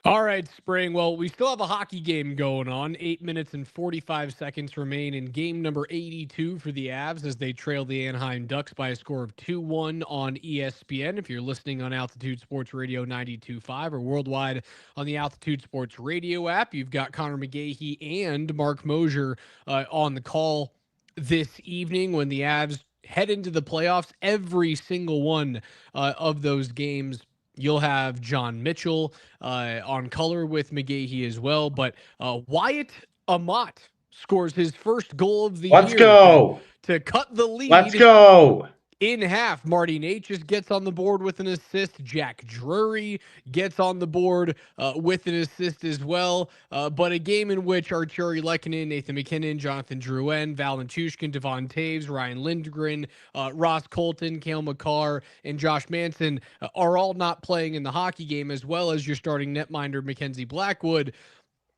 All right, Spring. Well, we still have a hockey game going on. 8 minutes and 45 seconds remain in game number 82 for the Avs as they trail the Anaheim Ducks by a score of 2-1 on ESPN. If you're listening on Altitude Sports Radio 92.5 or worldwide on the Altitude Sports Radio app, you've got Connor McGahey and Mark Mosier on the call this evening when the Avs head into the playoffs. Every single one of those games you'll have John Mitchell on color with McGahey as well. But Wyatt Amat scores his first goal of the Let's year go. to cut the lead. Let's go. In half. Marty Natchez gets on the board with an assist. Jack Drury gets on the board with an assist as well. But a game in which Arturi Lehkonen, Nathan McKinnon, Jonathan Drouin, Val Nichushkin, Devon Taves, Ryan Lindgren, Ross Colton, Cale Makar, and Josh Manson are all not playing in the hockey game, as well as your starting netminder Mackenzie Blackwood.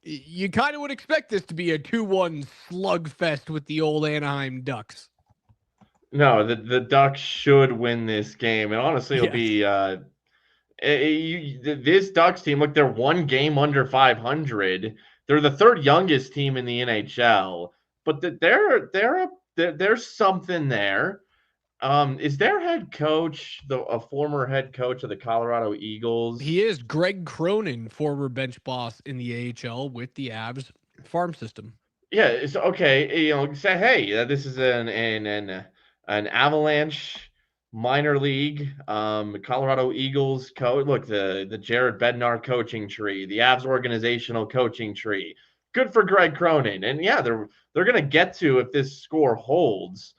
You kind of would expect this to be a 2-1 slugfest with the old Anaheim Ducks. No, the Ducks should win this game, and honestly, it'll be this Ducks team. Look, they're one game under 500. They're the third youngest team in the NHL, but there's something there. Is their head coach a former head coach of the Colorado Eagles? He is. Greg Cronin, former bench boss in the AHL with the Avs farm system. Yeah, it's okay. You know, say, hey, this is an Avalanche minor league, Colorado Eagles coach. Look, the Jared Bednar coaching tree, the Avs organizational coaching tree. Good for Greg Cronin, and yeah, they're gonna get to if this score holds.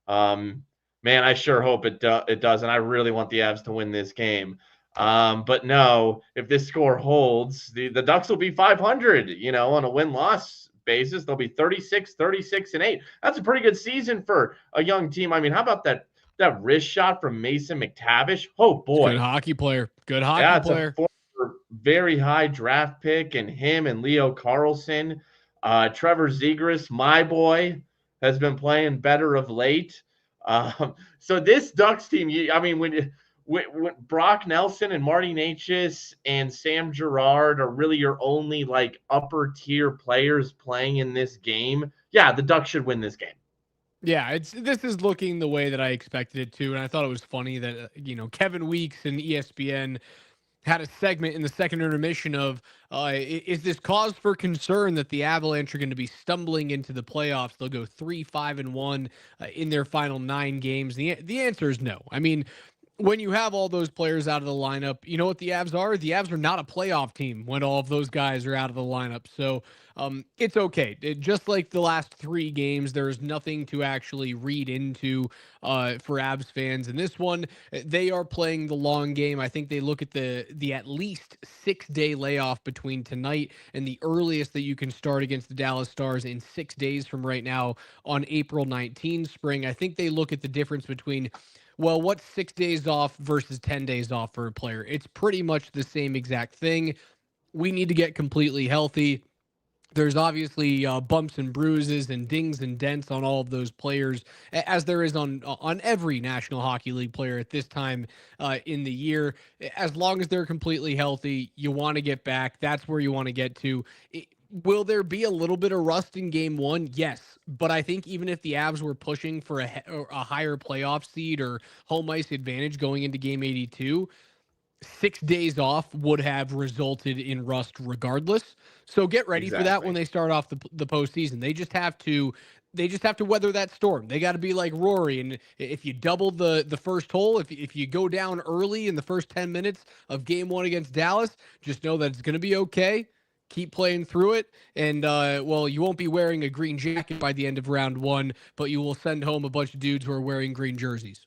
Man, I sure hope it does, and I really want the Avs to win this game. But no, if this score holds, the Ducks will be 500. You know, on a win-loss basis, they'll be 36, 36, and 8. That's a pretty good season for a young team. I mean, how about that wrist shot from Mason McTavish? Oh boy, good hockey player. Good hockey player. A former very high draft pick, and him and Leo Carlson, Trevor Zegras, my boy, has been playing better of late. So this Ducks team, I mean, when Brock Nelson and Marty Natchez and Sam Girard are really your only like upper tier players playing in this game, yeah, the Ducks should win this game. Yeah, this is looking the way that I expected it to, and I thought it was funny that Kevin Weeks and ESPN had a segment in the second intermission of is this cause for concern that the Avalanche are going to be stumbling into the playoffs? They'll go 3-5-1 in their final 9 games. The answer is no. I mean, when you have all those players out of the lineup, you know what the Avs are? The Avs are not a playoff team when all of those guys are out of the lineup. So it's okay. Just like the last 3 games, there's nothing to actually read into for Avs fans. In this one, they are playing the long game. I think they look at the at least 6-day layoff between tonight and the earliest that you can start against the Dallas Stars in 6 days from right now on April 19, Spring. I think they look at the difference between, well, what's 6 days off versus 10 days off for a player? It's pretty much the same exact thing. We need to get completely healthy. There's obviously bumps and bruises and dings and dents on all of those players, as there is on every National Hockey League player at this time in the year. As long as they're completely healthy, you want to get back. That's where you want to get to. Will there be a little bit of rust in game 1? Yes. But I think even if the Avs were pushing for a higher playoff seed or home ice advantage going into game 82, 6 days off would have resulted in rust regardless. So get ready for that when they start off the postseason. They just have to weather that storm. They got to be like Rory. And if you double the first hole, if you go down early in the first 10 minutes of game 1 against Dallas, just know that it's going to be okay. Keep playing through it, and you won't be wearing a green jacket by the end of round 1, but you will send home a bunch of dudes who are wearing green jerseys.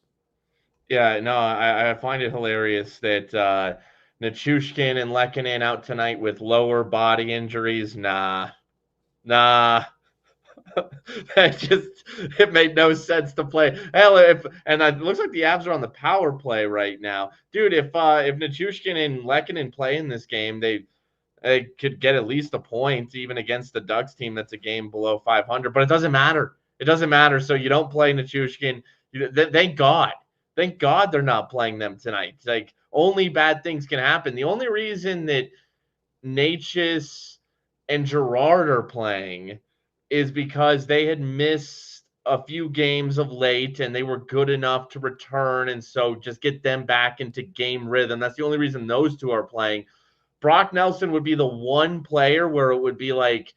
Yeah, no, I find it hilarious that Nichushkin and Lehkonen out tonight with lower body injuries. Nah. It made no sense to play. Hell, it looks like the Avs are on the power play right now, dude. If Nichushkin and Lehkonen play in this game, they could get at least a point, even against the Ducks team that's a game below 500. But it doesn't matter. It doesn't matter. So you don't play Nichushkin. Thank God. Thank God they're not playing them tonight. Like, only bad things can happen. The only reason that Natchez and Girard are playing is because they had missed a few games of late and they were good enough to return. And so just get them back into game rhythm. That's the only reason those two are playing. Brock Nelson would be the one player where it would be like,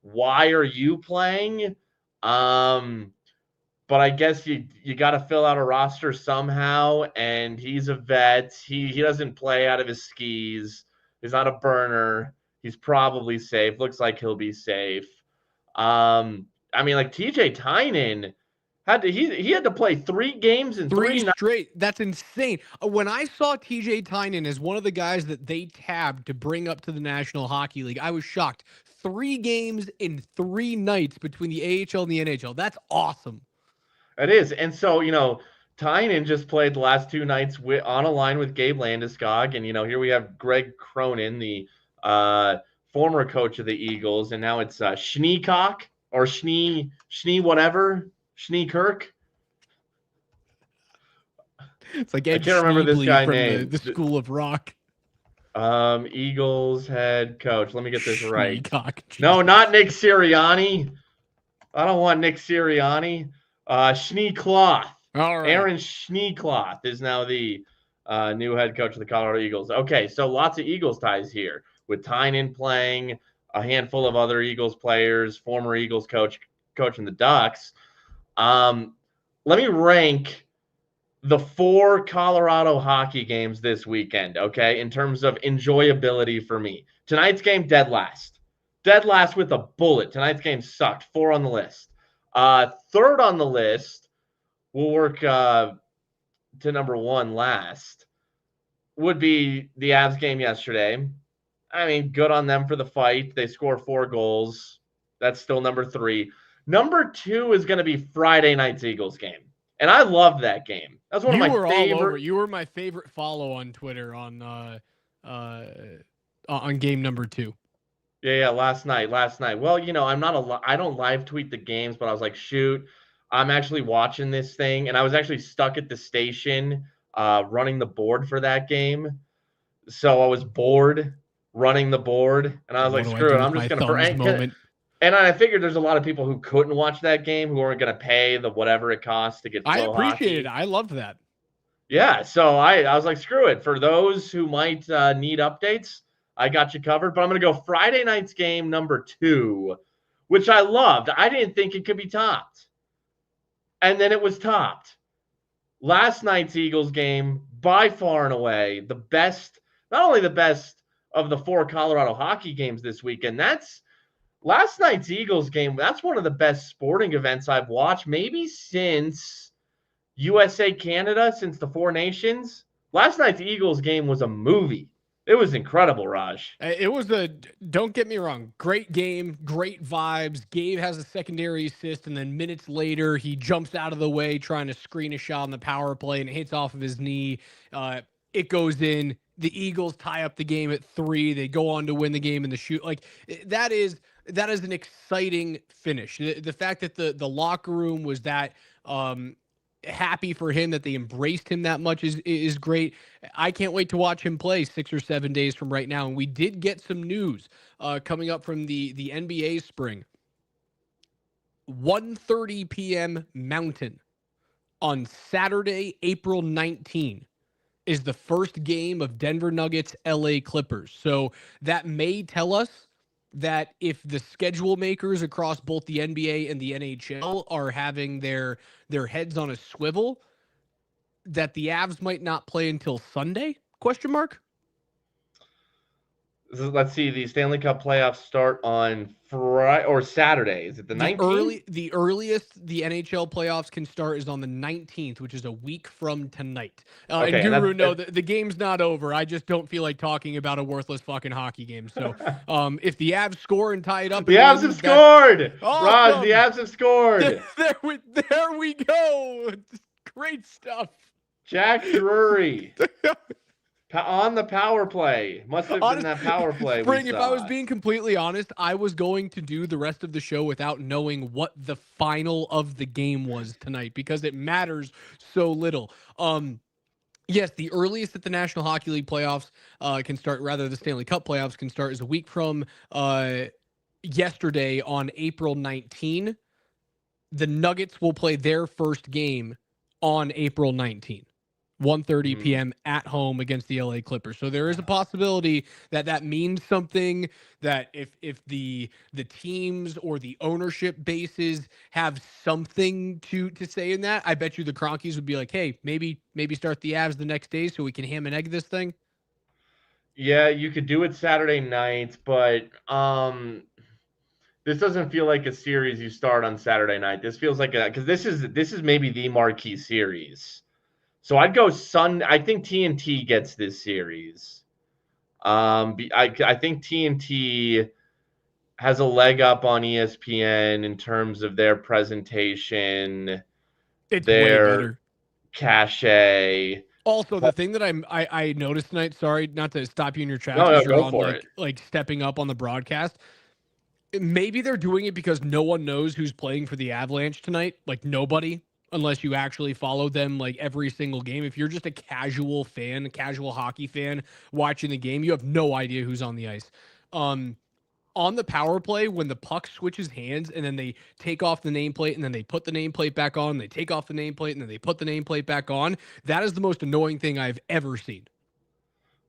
why are you playing? But I guess you got to fill out a roster somehow, and he's a vet. He doesn't play out of his skis. He's not a burner. He's probably safe. Looks like he'll be safe. I mean, like TJ Tynan he had to play 3 games in 3 nights. Straight. That's insane. When I saw TJ Tynan as one of the guys that they tabbed to bring up to the National Hockey League, I was shocked. 3 games in 3 nights between the AHL and the NHL. That's awesome. It is. And so, Tynan just played the last 2 nights on a line with Gabe Landeskog. And, here we have Greg Cronin, the former coach of the Eagles. And now it's Schneecock or Schnee whatever, Schneekirk. It's like I can't remember this guy's name. The School of Rock. Eagles head coach. Let me get this right. Schneecock. No, not Nick Sirianni. I don't want Nick Sirianni. Schneecloth. All right. Aaron Schneecloth is now the new head coach of the Colorado Eagles. Okay, so lots of Eagles ties here with Tynan playing, a handful of other Eagles players, former Eagles coaching the Ducks. Let me rank the 4 Colorado hockey games this weekend, okay, in terms of enjoyability for me. Tonight's game, dead last. Dead last with a bullet. Tonight's game sucked. 4 on the list. Third on the list, we'll work to number 1 last, would be the Avs game yesterday. I mean, good on them for the fight. They score 4 goals. That's still number 3. Number 2 is going to be Friday night's Eagles game. And I love that game. That's one of my favorite. All over. You were my favorite follow on Twitter on game number 2. Yeah, last night. Well, I don't live tweet the games, but I was like, shoot, I'm actually watching this thing. And I was actually stuck at the station running the board for that game. So I was bored running the board. And I was like, screw it. I'm just going to And I figured there's a lot of people who couldn't watch that game who weren't going to pay the whatever it costs to get. I appreciate it. I loved that. Yeah, so I was like, screw it. For those who might need updates, I got you covered. But I'm going to go Friday night's game number 2, which I loved. I didn't think it could be topped. And then it was topped. Last night's Eagles game, by far and away, the best, not only the best of the 4 Colorado hockey games this weekend, that's last night's Eagles game. That's one of the best sporting events I've watched, maybe since USA Canada, since the 4 Nations. Last night's Eagles game was a movie. It was incredible, Raj. It was don't get me wrong, great game, great vibes. Gabe has a secondary assist, and then minutes later, he jumps out of the way trying to screen a shot on the power play, and it hits off of his knee. It goes in. The Eagles tie up the game at 3. They go on to win the game in the shoot. Like, that is an exciting finish. The fact that the locker room was that happy for him, that they embraced him that much is great. I can't wait to watch him play 6 or 7 days from right now. And we did get some news coming up from the NBA spring. 1:30 p.m. Mountain on Saturday, April 19 is the first game of Denver Nuggets LA Clippers. So that may tell us that if the schedule makers across both the NBA and the NHL are having their heads on a swivel, that the Avs might not play until Sunday? Question mark. Let's see. The Stanley Cup playoffs start on Friday or Saturday. Is it the 19th? The earliest the NHL playoffs can start is on the 19th, which is a week from tonight. Okay, and Guru, no, the game's not over. I just don't feel like talking about a worthless fucking hockey game. So if the Avs score and tie it up. The Avs have scored! Raj, the Avs have scored! There we go! Great stuff. Jack Drury. On the power play. Must have been that power play. Spring, if I was being completely honest, I was going to do the rest of the show without knowing what the final of the game was tonight because it matters so little. Yes, the earliest that the National Hockey League playoffs can start, rather the Stanley Cup playoffs can start, is a week from yesterday on April 19. The Nuggets will play their first game on April 19, 1:30 Hmm. p.m. at home against the LA Clippers. So there is a possibility that that means something, that if the teams or the ownership bases have something to say in that, I bet you the Cronkies would be like, "Hey, maybe start the Avs the next day so we can ham and egg this thing." Yeah, you could do it Saturday night, but this doesn't feel like a series you start on Saturday night. This feels like a because this is maybe the marquee series. So I'd go Sun. I think TNT gets this series. I think TNT has a leg up on ESPN in terms of their presentation, It's way their better. cachet. Also, the thing that I noticed tonight, sorry, not to stop you in your tracks No, no, as you're go on for it. like stepping up on the broadcast. Maybe they're doing it because no one knows who's playing for the Avalanche tonight. Like nobody, unless you actually follow them like every single game. If you're just a casual fan, a casual hockey fan watching the game, you have no idea who's on the ice. Um, on the power play, when the puck switches hands and then they take off the nameplate and then they put the nameplate back on, they take off the nameplate and then they put the nameplate back on. That is the most annoying thing I've ever seen.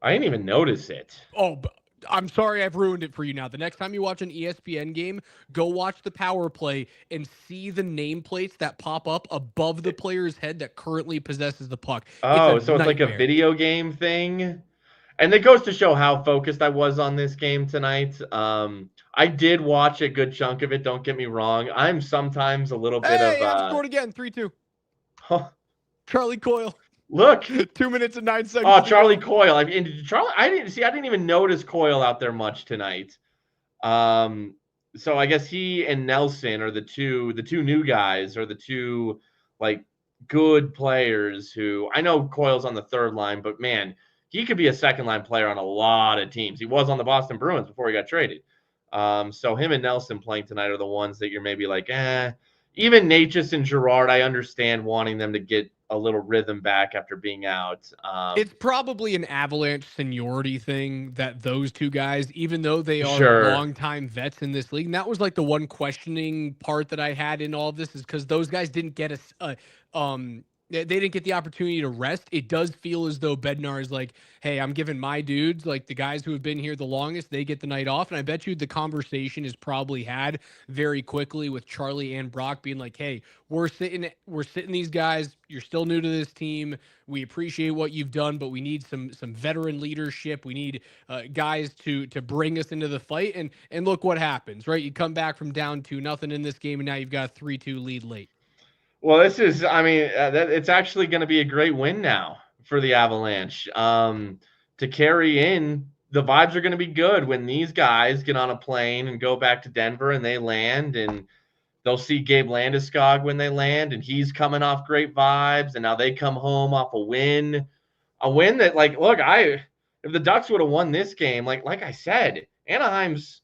I didn't even notice it. Oh, I'm sorry I've ruined it for you now. The next time you watch an ESPN game, go watch the power play and see the nameplates that pop up above the player's head that currently possesses the puck. It's a Oh, so it's like a nightmare. video game thing? And it goes to show how focused I was on this game tonight. I did watch a good chunk of it, don't get me wrong. I'm sometimes a little bit of Hey, I've scored again. 3-2. huh, Charlie Coyle. look. 2 minutes and 9 seconds Oh, to Charlie go. Coyle. I didn't even notice Coyle out there much tonight. So I guess he and Nelson are the two new guys, or the two like good players who I know Coyle's on the third line, but man, he could be a second line player on a lot of teams. He was on the Boston Bruins before he got traded. So him and Nelson playing tonight are the ones that you're maybe like, eh. Even Natchez and Girard, I understand wanting them to get a little rhythm back after being out. It's probably an Avalanche seniority thing that those two guys, even though they are Sure. longtime vets in this league, and that was like the one questioning part that I had in all of this, is because those guys didn't get they didn't get the opportunity to rest. It does feel as though Bednar is like, hey, I'm giving my dudes, like the guys who have been here the longest, they get the night off. And I bet you the conversation is probably had very quickly with Charlie and Brock being like, hey, we're sitting these guys. You're still new to this team. We appreciate what you've done, but we need some veteran leadership. We need guys to bring us into the fight. And look what happens, right? You come back from down 2-0 in this game, and now you've got a 3-2 lead late. Well, it's actually going to be a great win now for the Avalanche. To carry in, the vibes are going to be good when these guys get on a plane and go back to Denver and they land, and they'll see Gabe Landeskog when they land, and he's coming off great vibes, and now they come home off a win that, like, look, if the Ducks would have won this game, like I said, Anaheim's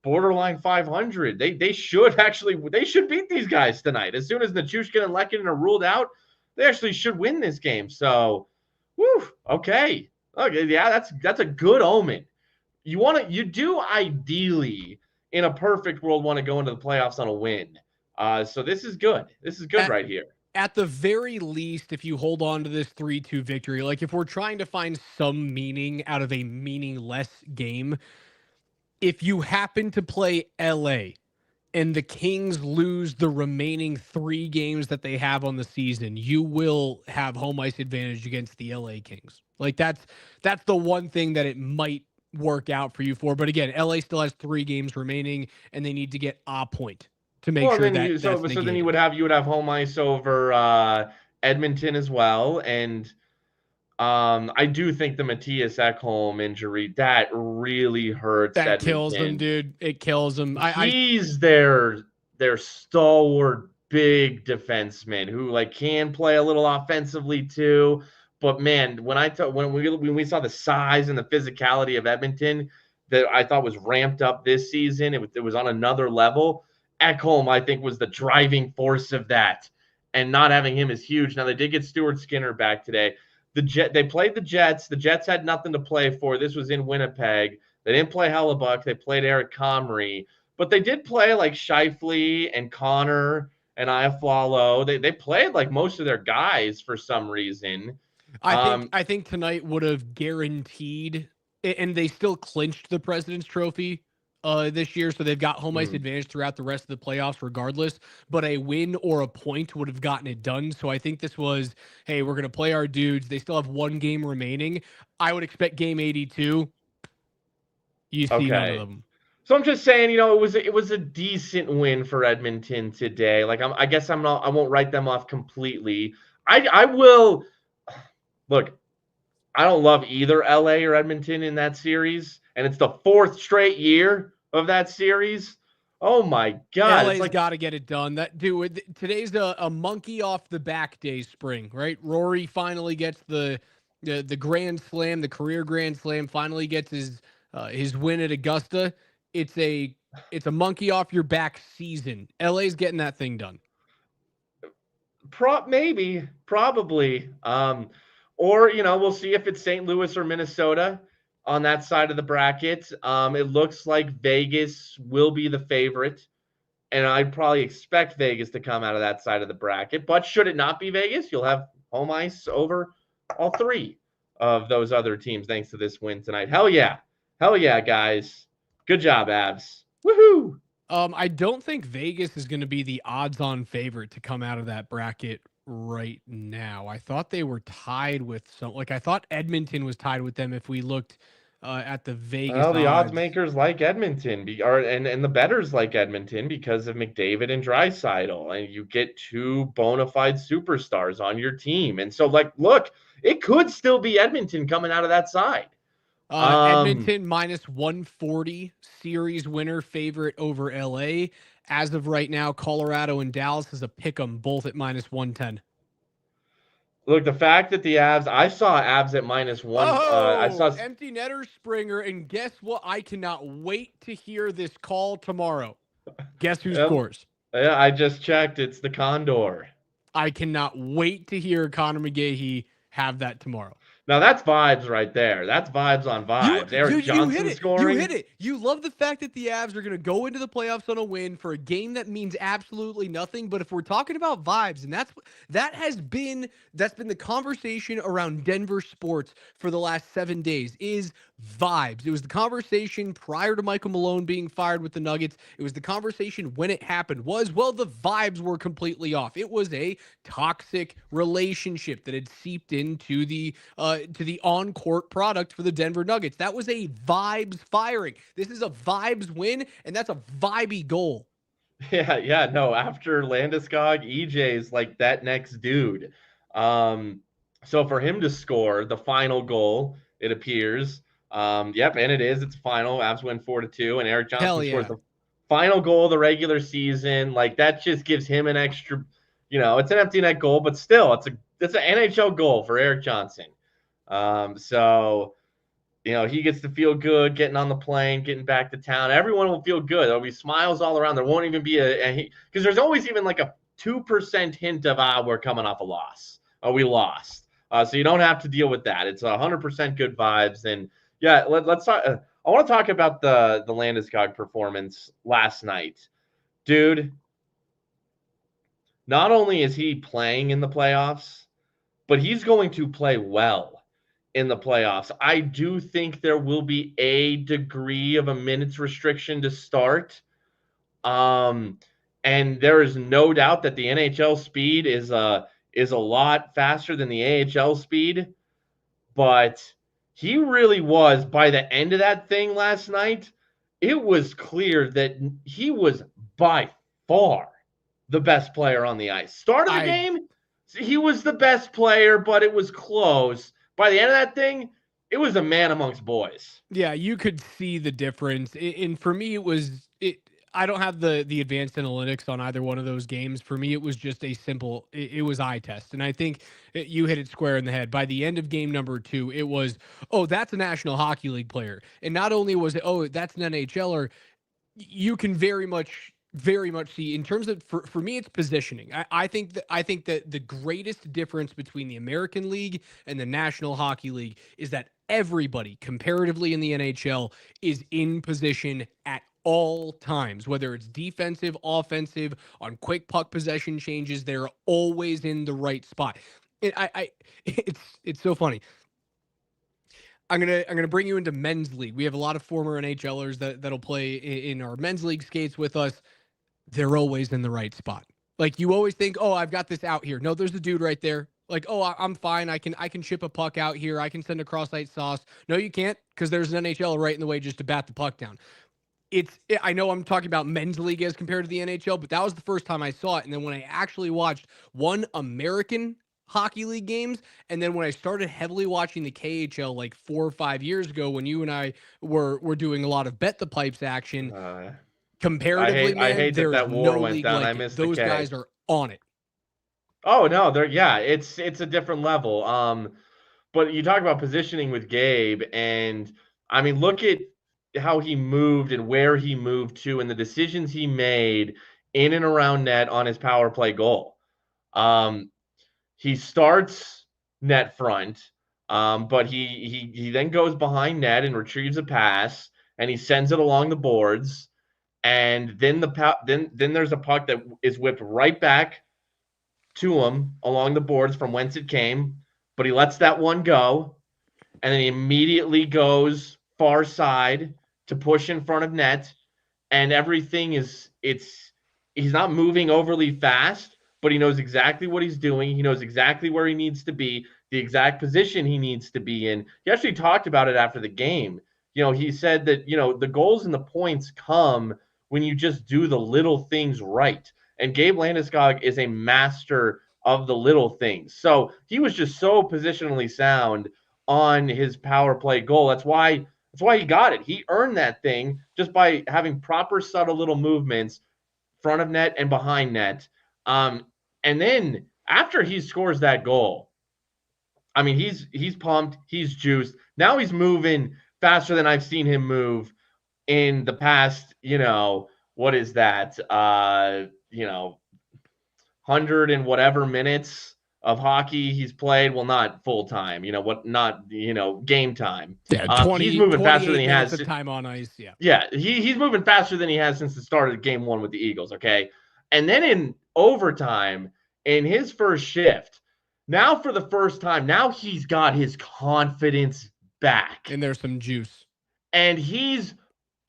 borderline 500. They should beat these guys tonight. As soon as Nichushkin and Lehkonen are ruled out, they actually should win this game. So, whew, okay. Okay, yeah, that's a good omen. You do ideally in a perfect world want to go into the playoffs on a win. So this is good. This is good At right here. at the very least, if you hold on to this 3-2 victory, like if we're trying to find some meaning out of a meaningless game, if you happen to play LA and the Kings lose the remaining 3 games that they have on the season, you will have home ice advantage against the LA Kings. Like that's the one thing that it might work out for you for. But again, LA still has 3 games remaining and they need to get a point to make Well, and sure then that that's so then negated. you would have home ice over Edmonton as well, and I do think the Matthias Ekholm injury that really hurts That kills them, Edmonton. dude. It kills them. I He's their stalwart big defenseman who like can play a little offensively too. But man, when we saw the size and the physicality of Edmonton that I thought was ramped up this season, it was on another level. Ekholm, I think, was the driving force of that, and not having him is huge. Now they did get Stuart Skinner back today. They played the Jets. The Jets had nothing to play for. This was in Winnipeg. They didn't play Hellebuck. They played Eric Comrie, but they did play like Shifley and Connor and Iaflalo. They played like most of their guys for some reason. I think tonight would have guaranteed, and they still clinched the President's Trophy this year, so they've got home ice advantage throughout the rest of the playoffs, regardless. But a win or a point would have gotten it done. So I think this was, hey, we're gonna play our dudes. They still have one game remaining. I would expect game 82. You see none of Okay. them. So I'm just saying, it was a decent win for Edmonton today. Like I guess I won't write them off completely. I will look. I don't love either LA or Edmonton in that series, and it's the fourth straight year of that series. Oh my God! It's LA's like got to get it done. That dude, today's a monkey off the back day spring, right? Rory finally gets the grand slam, the career grand slam. Finally gets his win at Augusta. It's a monkey off your back season. LA's getting that thing done. maybe, probably. Or we'll see if it's St. Louis or Minnesota on that side of the bracket. It looks like Vegas will be the favorite, and I'd probably expect Vegas to come out of that side of the bracket. But should it not be Vegas, you'll have home ice over all three of those other teams thanks to this win tonight. Hell yeah, guys! Good job, Abs. Woohoo! I don't think Vegas is going to be the odds-on favorite to come out of that bracket right now. I thought they were tied with some. Like I thought Edmonton was tied with them. If we looked at the Vegas Well, the odds odds. makers like Edmonton, and the bettors like Edmonton because of McDavid and Draisaitl, and you get two bona fide superstars on your team. And so, like, look, it could still be Edmonton coming out of that side. Edmonton minus 140 series winner favorite over LA. As of right now, Colorado and Dallas is a pick 'em both at minus 110. Look, the fact that the Avs, I saw Avs at minus one. I Oh, saw, empty netter Springer. And guess what? I cannot wait to hear this call tomorrow. Guess who yep, scores? yeah, I just checked. It's the Condor. I cannot wait to hear Connor McGahey have that tomorrow. Now that's vibes right there. That's vibes on vibes. Eric You hit Johnson it. You scoring. hit it. You love the fact that the Avs are going to go into the playoffs on a win for a game that means absolutely nothing. But if we're talking about vibes, and that's been the conversation around Denver sports for the last 7 days is vibes. It was the conversation prior to Michael Malone being fired with the Nuggets. It was the conversation when it happened was, well, the vibes were completely off. It was a toxic relationship that had seeped into the on-court product for the Denver Nuggets. That was a vibes firing. This is a vibes win, and that's a vibey goal. Yeah, no. After Landeskog, EJ's like that next dude. So for him to score the final goal, it appears. Yep, and it is. It's final. Avs win 4-2, and Eric Hell Johnson scores yeah. the final goal of the regular season. Like that just gives him an extra. It's an empty net goal, but still, it's an NHL goal for Eric Johnson. So he gets to feel good getting on the plane, getting back to town. Everyone will feel good. There'll be smiles all around. There won't even be because there's always even like a 2% hint of we're coming off a loss. We lost. So you don't have to deal with that. It's 100% good vibes. And yeah, let's talk. I want to talk about the Landeskog performance last night, dude. Not only is he playing in the playoffs, but he's going to play well in the playoffs. I do think there will be a degree of a minutes restriction to start. And there is no doubt that the NHL speed is a lot faster than the AHL speed. But he really was, by the end of that thing last night, it was clear that he was by far the best player on the ice. Start of the game, he was the best player, but it was close. By the end of that thing, it was a man amongst boys. Yeah, you could see the difference. And for me, I don't have the advanced analytics on either one of those games. For me, it was just it was eye test. And I think you hit it square in the head. By the end of game number 2, it was, oh, that's a National Hockey League player. And not only was it, oh, that's an NHLer, you can very much Very much. See, in terms of for me, it's positioning. I think that the greatest difference between the American League and the National Hockey League is that everybody comparatively in the NHL is in position at all times, whether it's defensive, offensive, on quick puck possession changes, they're always in the right spot. It's so funny. I'm gonna bring you into men's league. We have a lot of former NHLers that'll play in our men's league skates with us. They're always in the right spot. Like you always think, oh, I've got this out here. No, there's a dude right there. Like, oh, I'm fine. I can ship a puck out here. I can send a cross-site sauce. No, you can't because there's an NHL right in the way just to bat the puck down. I know I'm talking about men's league as compared to the NHL, but that was the first time I saw it. And then when I actually watched one American hockey league games, and then when I started heavily watching the KHL like 4 or 5 years ago, when you and I were doing a lot of bet the pipes action, comparatively, I man, hate that there is that war no went league down. I like it. missed the Those K. guys are on it. Oh no, it's a different level. But you talk about positioning with Gabe, and I mean, look at how he moved and where he moved to, and the decisions he made in and around net on his power play goal. Um, he starts net front, but he then goes behind net and retrieves a pass, and he sends it along the boards, and then there's a puck that is whipped right back to him along the boards from whence it came, but he lets that one go, and then he immediately goes far side to push in front of net, and everything is it's he's not moving overly fast, but he knows exactly what he's doing. He knows exactly where he needs to be, the exact position he needs to be in. He actually talked about it after the game. He said that, the goals and the points come when you just do the little things right. And Gabe Landeskog is a master of the little things. So he was just so positionally sound on his power play goal. That's why he got it. He earned that thing just by having proper subtle little movements, front of net and behind net. And then after he scores that goal, I mean, he's pumped, he's juiced. Now he's moving faster than I've seen him move in the past. What is that? 100 and whatever minutes of hockey he's played. Well, not full time, not game time. Yeah, He's moving faster than 28 he minutes has. of time on ice. Yeah. Yeah, he's moving faster than he has since the start of game one with the Eagles. Okay, and then in overtime, in his first shift, now for the first time, now he's got his confidence back, And there's some juice. and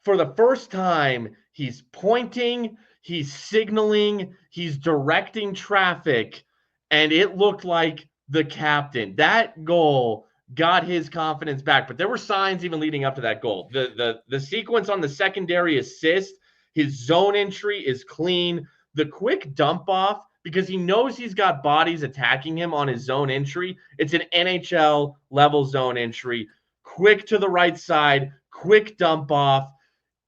for the first time, he's pointing, he's signaling, he's directing traffic, and it looked like the captain. That goal got his confidence back, but there were signs even leading up to that goal. The sequence on the secondary assist, his zone entry is clean. The quick dump off, because he knows he's got bodies attacking him on his zone entry. It's an NHL level zone entry. Quick to the right side, quick dump off.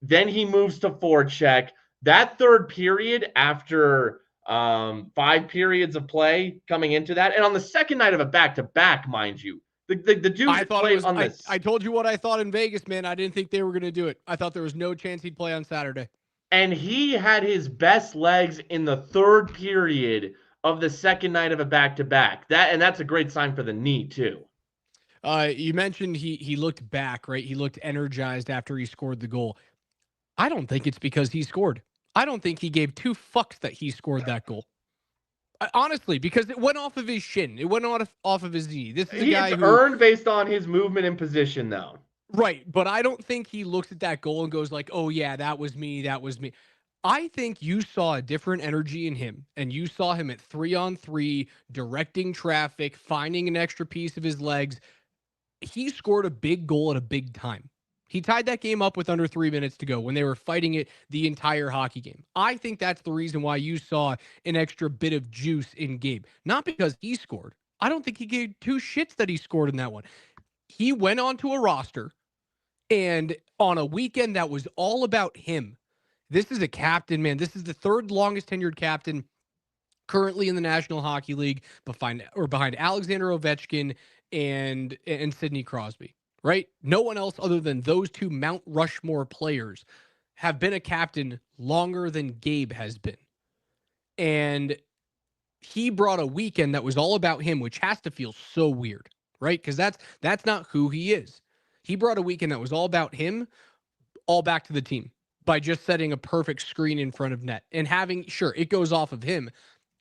Then he moves to forecheck. That third period, after 5 periods of play coming into that, and on the second night of a back-to-back, mind you, the dude I thought played on this. I told you what I thought in Vegas, man. I didn't think they were going to do it. I thought there was no chance he'd play on Saturday. And he had his best legs in the third period of the second night of a back-to-back. That's a great sign for the knee, too. You mentioned he looked back, right? He looked energized after he scored the goal. I don't think it's because he scored. I don't think he gave two fucks that he scored that goal. Honestly, because it went off of his shin. It went off of his knee. This is a guy who earned based on his movement and position, though. Right, but I don't think he looks at that goal and goes like, "Oh yeah, that was me. That was me." I think you saw a different energy in him, and you saw him at 3-on-3, directing traffic, finding an extra piece of his legs. He scored a big goal at a big time. He tied that game up with under 3 minutes to go when they were fighting it the entire hockey game. I think that's the reason why you saw an extra bit of juice in Gabe. Not because he scored. I don't think he gave two shits that he scored in that one. He went onto a roster, and on a weekend that was all about him. This is a captain, man. This is the third longest tenured captain currently in the National Hockey League, behind Alexander Ovechkin and Sidney Crosby. Right? No one else other than those two Mount Rushmore players have been a captain longer than Gabe has been. And he brought a weekend that was all about him, which has to feel so weird, right? Because that's not who he is. He brought a weekend that was all about him, all back to the team by just setting a perfect screen in front of net and having, sure, it goes off of him.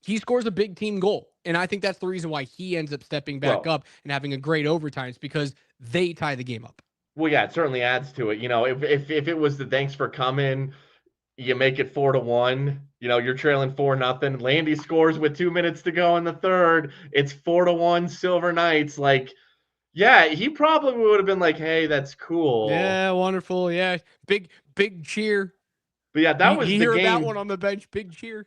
He scores a big team goal. And I think that's the reason why he ends up stepping back Well, up and having a great overtime is because they tie the game up. well, yeah, it certainly adds to it. If it was the thanks for coming, you make it 4-1. You're trailing 4-0. Landy scores with 2 minutes to go in the third. It's 4-1 Silver Knights. Like, yeah, he probably would have been like, "Hey, that's cool." Yeah, wonderful. Yeah. Big cheer. But yeah, You, that was you the hear that one game. on the bench, big cheer.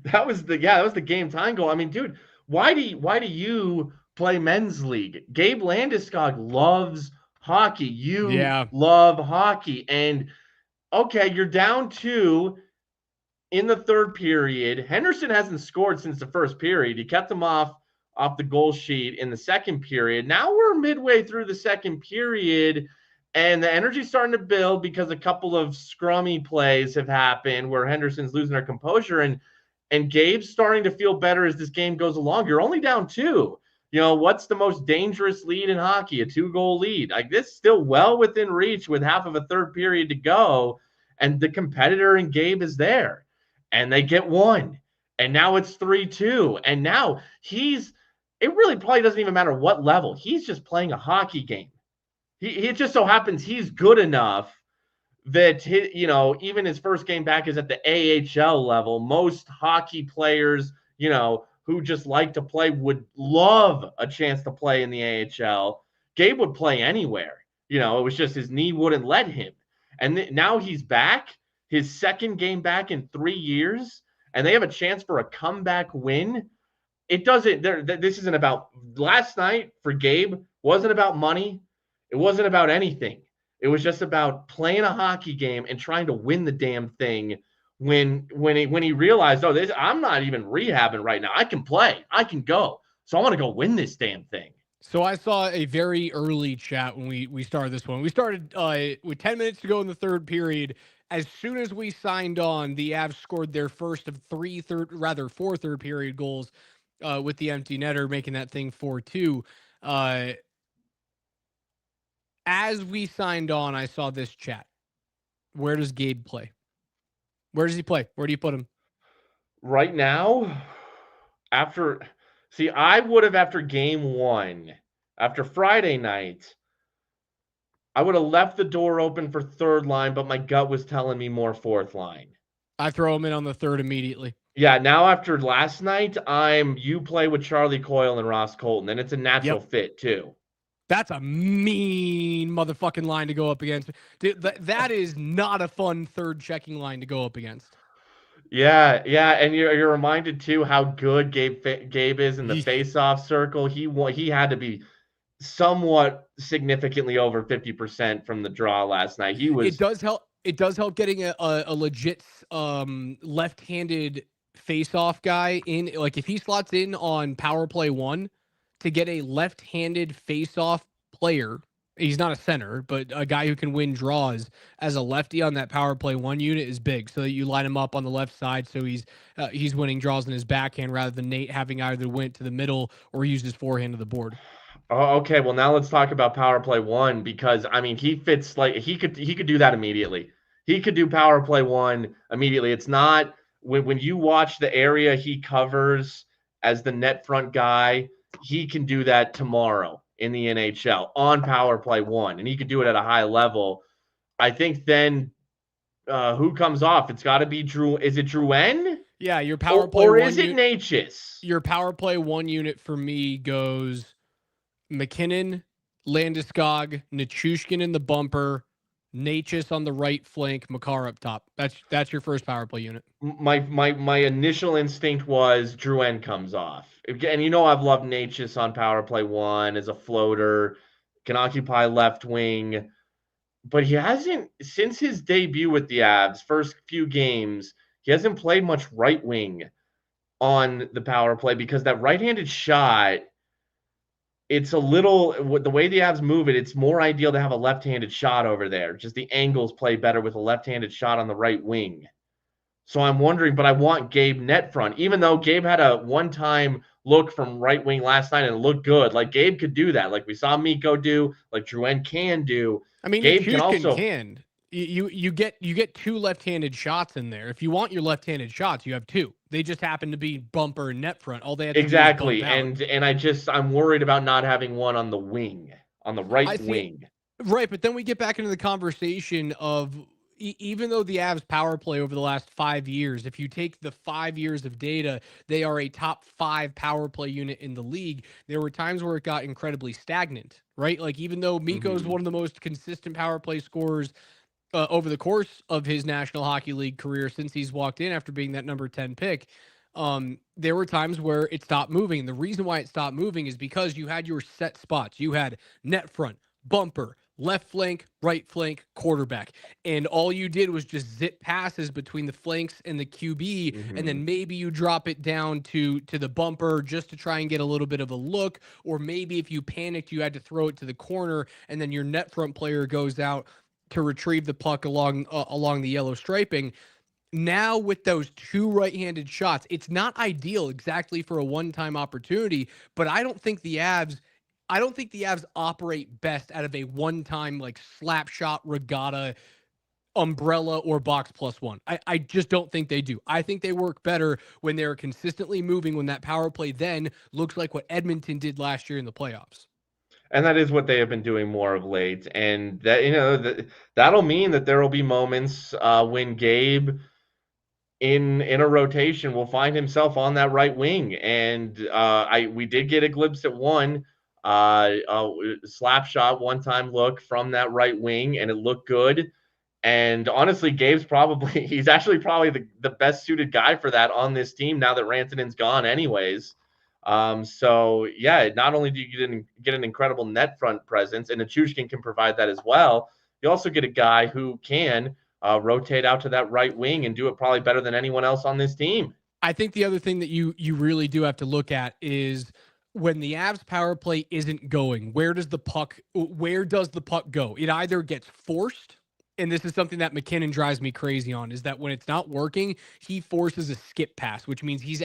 That was the game time goal. I mean, dude, why do you play men's league? Gabe Landeskog loves hockey. You Yeah. love hockey, and okay, you're down two in the third period. Henderson hasn't scored since the first period. He kept him off the goal sheet in the second period. Now we're midway through the second period, and the energy's starting to build because a couple of scrummy plays have happened where Henderson's losing their composure, and Gabe's starting to feel better as this game goes along. You're only down two. What's the most dangerous lead in hockey? A 2-goal lead. Like, this is still well within reach with half of a third period to go, and the competitor in Gabe is there, and they get one, and now it's 3-2, and now it really probably doesn't even matter what level. He's just playing a hockey game. It just so happens he's good enough that even his first game back is at the AHL level. Most hockey players, who just like to play would love a chance to play in the AHL. Gabe would play anywhere. It was just his knee wouldn't let him. And now he's back, his second game back in 3 years, and they have a chance for a comeback win. It doesn't this isn't about last night for Gabe wasn't about money. It wasn't about anything. It was just about playing a hockey game and trying to win the damn thing. When he realized, I'm not even rehabbing right now. I can play. I can go. So I want to go win this damn thing. So I saw a very early chat when we started this one. We started with 10 minutes to go in the third period. As soon as we signed on, the Avs scored their first of four third period goals with the empty netter, making that thing 4-2. As we signed on, I saw this chat. Where does Gabe play? Where does he play? Where do you put him? Right now, I would have after game one, after Friday night, I would have left the door open for third line, but my gut was telling me more fourth line. I throw him in on the third immediately. Yeah, now after last night, you play with Charlie Coyle and Ross Colton, and it's a natural fit too. That's a mean motherfucking line to go up against. Dude, that is not a fun third checking line to go up against. Yeah, and you're reminded too how good Gabe is in the face-off circle. He had to be somewhat significantly over 50% from the draw last night. It does help. It does help getting a legit left-handed face-off guy in. Like, if he slots in on power play 1 to get a left-handed face-off player, he's not a center, but a guy who can win draws as a lefty on that power play 1 unit is big. So that you line him up on the left side, so he's winning draws in his backhand rather than Nate having either went to the middle or used his forehand to the board. Oh, okay. Well, now let's talk about power play 1, because I mean he fits, like he could do that immediately. He could do power play 1 immediately. It's not when you watch the area he covers as the net front guy, he can do that tomorrow in the NHL on power play 1, and he could do it at a high level. I think then who comes off? It's got to be Drew. Is it Drouin? Yeah, your power play or 1 is it Natchez? Your power play 1 unit for me goes McKinnon, Landeskog, Nichushkin in the bumper, Natchez on the right flank, Makar up top. That's your first power play unit. My initial instinct was Drouin comes off. And I've loved Natchez on power play 1 as a floater, can occupy left wing, but he hasn't, since his debut with the Avs, first few games, he hasn't played much right wing on the power play because that right-handed shot, it's a little the way the Avs move it. It's more ideal to have a left-handed shot over there. Just the angles play better with a left-handed shot on the right wing. So I'm wondering, but I want Gabe net front, even though Gabe had a one-time look from right wing last night and it looked good. Like Gabe could do that, like we saw Mikko do, like Drouin can do. I mean, Gabe can Nichushkin also can. You get two left-handed shots in there. If you want your left-handed shots, you have two. They just happen to be bumper and net front. All they have to do is bump exactly, out. and I'm worried about not having one on the wing, on the right I see. wing. Right, but then we get back into the conversation of even though the Avs power play over the last 5 years, if you take the 5 years of data, they are a top 5 power play unit in the league. There were times where it got incredibly stagnant, right? Like even though Mikko is one of the most consistent power play scorers over the course of his National Hockey League career since he's walked in after being that number 10 pick, there were times where it stopped moving. And the reason why it stopped moving is because you had your set spots. You had net front, bumper, left flank, right flank, quarterback. And all you did was just zip passes between the flanks and the QB. And then maybe you drop it down to the bumper just to try and get a little bit of a look. Or maybe if you panicked, you had to throw it to the corner and then your net front player goes out to retrieve the puck along the yellow striping. Now with those two right-handed shots, it's not ideal exactly for a one-time opportunity, but I don't think the Avs operate best out of a one-time like slap shot regatta umbrella or box plus one. I just don't think they do. I think they work better when they're consistently moving, when that power play then looks like what Edmonton did last year in the playoffs. And that is what they have been doing more of late. And that that'll mean that there will be moments when Gabe in a rotation will find himself on that right wing. And we did get a glimpse at one slap shot, one-time look from that right wing, and it looked good. And honestly, he's actually probably the best suited guy for that on this team now that Rantanen's gone anyways. So yeah, not only do you get an incredible net front presence, and Nichushkin can provide that as well, you also get a guy who can rotate out to that right wing and do it probably better than anyone else on this team. I think the other thing that you really do have to look at is when the Avs power play isn't going, where does the puck go? It either gets forced, and this is something that McKinnon drives me crazy on, is that when it's not working, he forces a skip pass, which means he's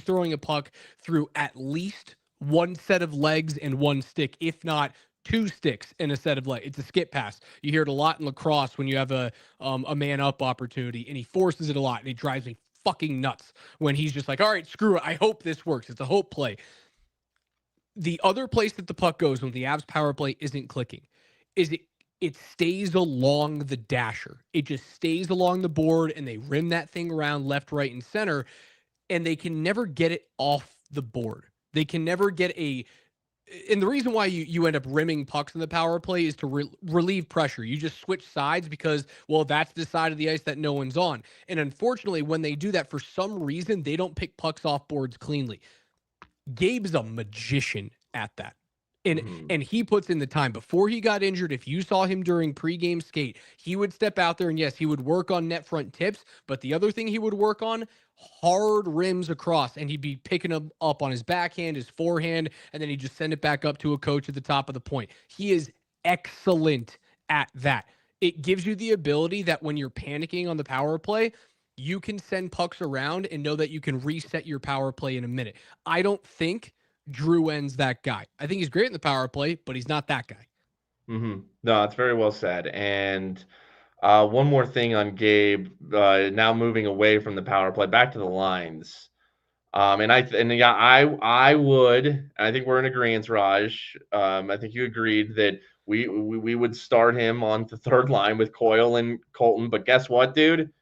throwing a puck through at least one set of legs and one stick, if not two sticks in a set of legs. It's a skip pass. You hear it a lot in lacrosse when you have a man up opportunity, and he forces it a lot, and it drives me fucking nuts when he's just like, all right, screw it. I hope this works. It's a hope play. The other place that the puck goes when the Avs power play isn't clicking is it stays along the dasher. It just stays along the board, and they rim that thing around left, right, and center, and they can never get it off the board. They can never get and the reason why you end up rimming pucks in the power play is to relieve pressure. You just switch sides because, well, that's the side of the ice that no one's on. And unfortunately, when they do that, for some reason, they don't pick pucks off boards cleanly. Gabe's a magician at that. And he puts in the time. Before he got injured, if you saw him during pregame skate, he would step out there and yes, he would work on net front tips. But the other thing he would work on, hard rims across, and he'd be picking them up on his backhand, his forehand, and then he'd just send it back up to a coach at the top of the point. He is excellent at that. It gives you the ability that when you're panicking on the power play, you can send pucks around and know that you can reset your power play in a minute. I don't think Drouin's that guy. I think he's great in the power play, but he's not that guy. No, it's very well said. And one more thing on Gabe, now moving away from the power play, back to the lines. I think we're in agreement, Raj. I think you agreed that we would start him on the third line with Coyle and Colton. But guess what, dude?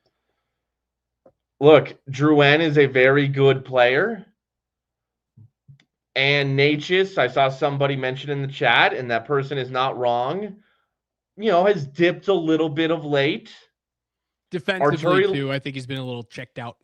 Look, Drouin is a very good player. And Natchez, I saw somebody mention in the chat, and that person is not wrong, has dipped a little bit of late. Defensively, too, I think he's been a little checked out.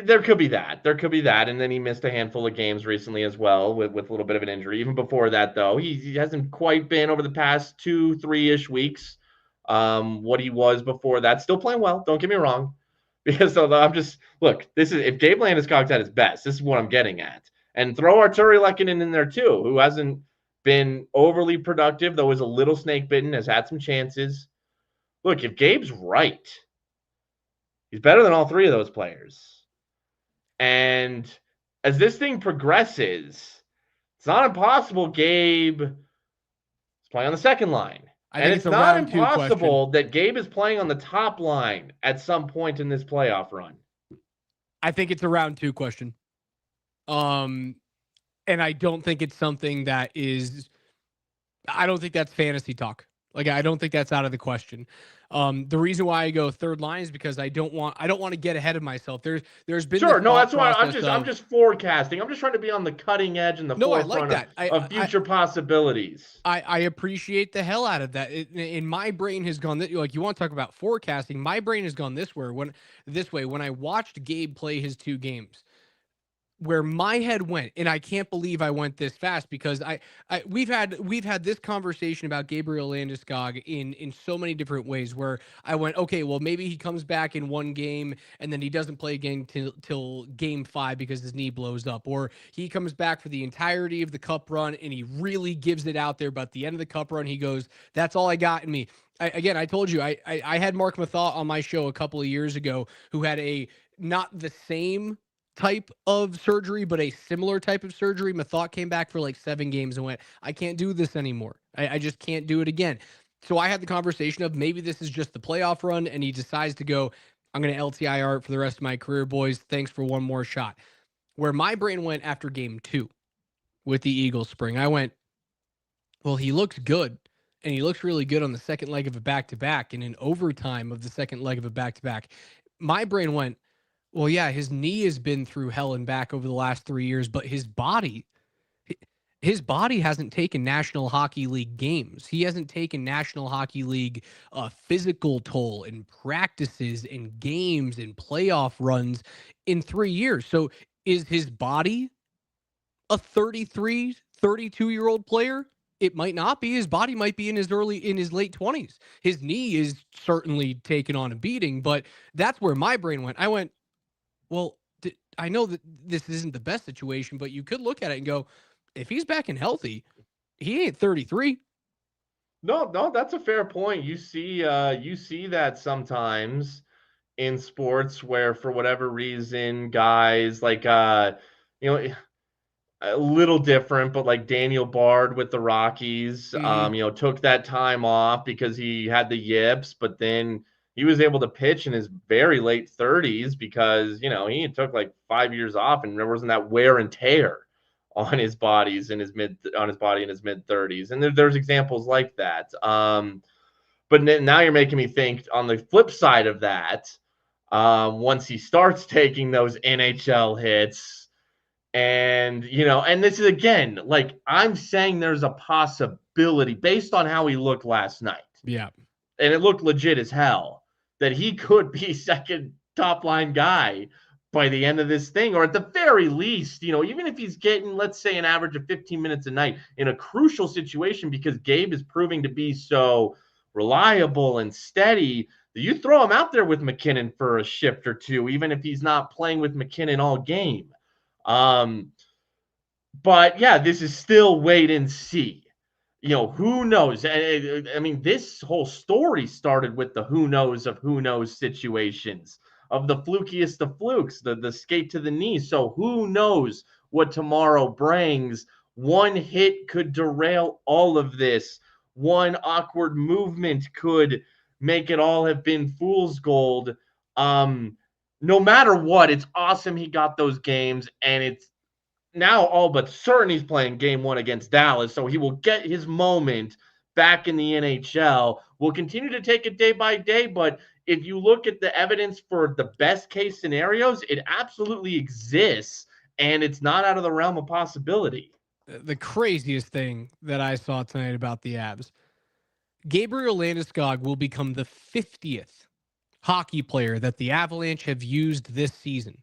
There could be that. And then he missed a handful of games recently as well with a little bit of an injury. Even before that, though, he hasn't quite been over the past 2-3-ish weeks what he was before that. Still playing well, don't get me wrong. Because I'm just, look, this is, if Gabe Landeskog's at his best, this is what I'm getting at. And throw Arturi Lehkonen in there too, who hasn't been overly productive, though is a little snake bitten, has had some chances. Look, if Gabe's right, he's better than all three of those players. And as this thing progresses, it's not impossible Gabe is playing on the second line. And it's not impossible that Gabe is playing on the top line at some point in this playoff run. I think it's a round 2 question. And I don't think it's something that is, I don't think that's fantasy talk. Like, I don't think that's out of the question. The reason why I go third line is because I don't want to get ahead of myself. There's been that's why I'm just forecasting. I'm just trying to be on the cutting edge and the forefront of future possibilities. I appreciate the hell out of that. And my brain has gone like, you want to talk about forecasting? My brain has gone this way when I watched Gabe play his 2 games. Where my head went, and I can't believe I went this fast, because we've had this conversation about Gabriel Landeskog in so many different ways, where I went, okay, well, maybe he comes back in one game and then he doesn't play again till game 5 because his knee blows up, or he comes back for the entirety of the cup run and he really gives it out there, but at the end of the cup run he goes, that's all I got in me. I told you I had Mark Mathot on my show a couple of years ago, who had a not the same type of surgery, but a similar type of surgery. Mathot came back for like 7 games and went, I can't do this anymore. I just can't do it again. So I had the conversation of, maybe this is just the playoff run and he decides to go, I'm going to LTIR for the rest of my career, boys. Thanks for one more shot. Where my brain went after game 2 with the Eagles spring, I went, well, he looks good. And he looks really good on the second leg of a back-to-back and in overtime of the second leg of a back-to-back. My brain went, well, yeah, his knee has been through hell and back over the last 3 years, but his body hasn't taken National Hockey League games. He hasn't taken National Hockey League physical toll in practices and games and playoff runs in 3 years. So is his body a 33, 32-year-old player? It might not be. His body might be in his late 20s. His knee is certainly taken on a beating, but that's where my brain went. I went, well, I know that this isn't the best situation, but you could look at it and go, if he's back and healthy, he ain't 33. No, that's a fair point. You see that sometimes in sports where, for whatever reason, guys like a little different, but like Daniel Bard with the Rockies, took that time off because he had the yips, but then he was able to pitch in his very late 30s because, he took like 5 years off and there wasn't that wear and tear on his body in his mid 30s. And there's examples like that. But now you're making me think on the flip side of that, once he starts taking those NHL hits, and this is, again, like, I'm saying there's a possibility based on how he looked last night. Yeah. And it looked legit as hell that he could be second top line guy by the end of this thing, or at the very least, even if he's getting, let's say, an average of 15 minutes a night in a crucial situation, because Gabe is proving to be so reliable and steady, that you throw him out there with McKinnon for a shift or two, even if he's not playing with McKinnon all game. But yeah, this is still wait and see. Who knows? I mean, this whole story started with the who knows situations, of the flukiest of flukes, the skate to the knee. So who knows what tomorrow brings? One hit could derail all of this. One awkward movement could make it all have been fool's gold. No matter what, it's awesome he got those games, and it's now all but certain he's playing game 1 against Dallas, so he will get his moment back in the NHL. We'll continue to take it day by day, but if you look at the evidence for the best case scenarios, it absolutely exists, and it's not out of the realm of possibility. The craziest thing that I saw tonight about the Avs, Gabriel Landeskog will become the 50th hockey player that the Avalanche have used this season.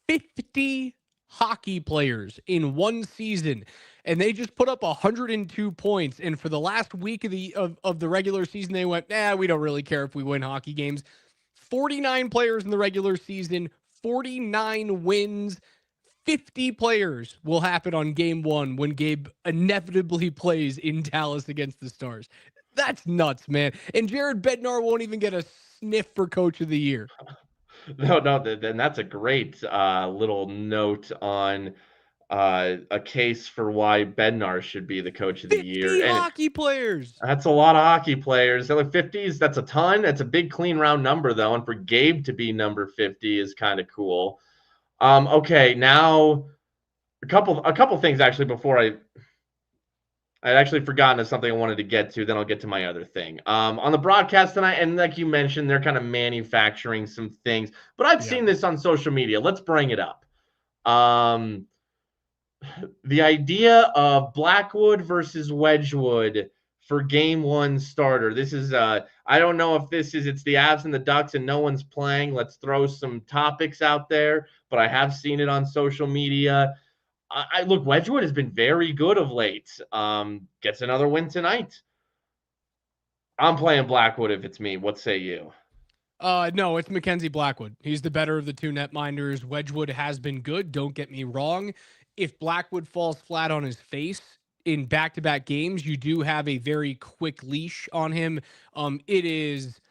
50 hockey players in one season, and they just put up 102 points. And for the last week of the regular season, they went, we don't really care if we win hockey games. 49 players in the regular season, 49 wins, 50 players will happen on game one when Gabe inevitably plays in Dallas against the Stars. That's nuts, man. And Jared Bednar won't even get a sniff for coach of the year. No, then that's a great little note on a case for why Bednar should be the coach of the year. 50 And hockey players. that's a lot of hockey players. So like 50s, that's a ton. That's a big clean round number though. And for Gabe to be number 50 is kind of cool. Okay, now a couple things actually before I'd actually forgotten of something I wanted to get to. Then I'll get to my other thing. On the broadcast tonight, and like you mentioned, they're kind of manufacturing some things, but I've seen this on social media. Let's bring it up. The idea of Blackwood versus Wedgwood for game one starter. This is I don't know if it's the Avs and the Ducks and no one's playing. Let's throw some topics out there, but I have seen it on social media. I look, Wedgwood has been very good of late. Gets another win tonight. I'm playing Blackwood if it's me. What say you? No, it's Mackenzie Blackwood. He's the better of the two netminders. Wedgwood has been good. Don't get me wrong. If Blackwood falls flat on his face in back-to-back games, you do have a very quick leash on him. It's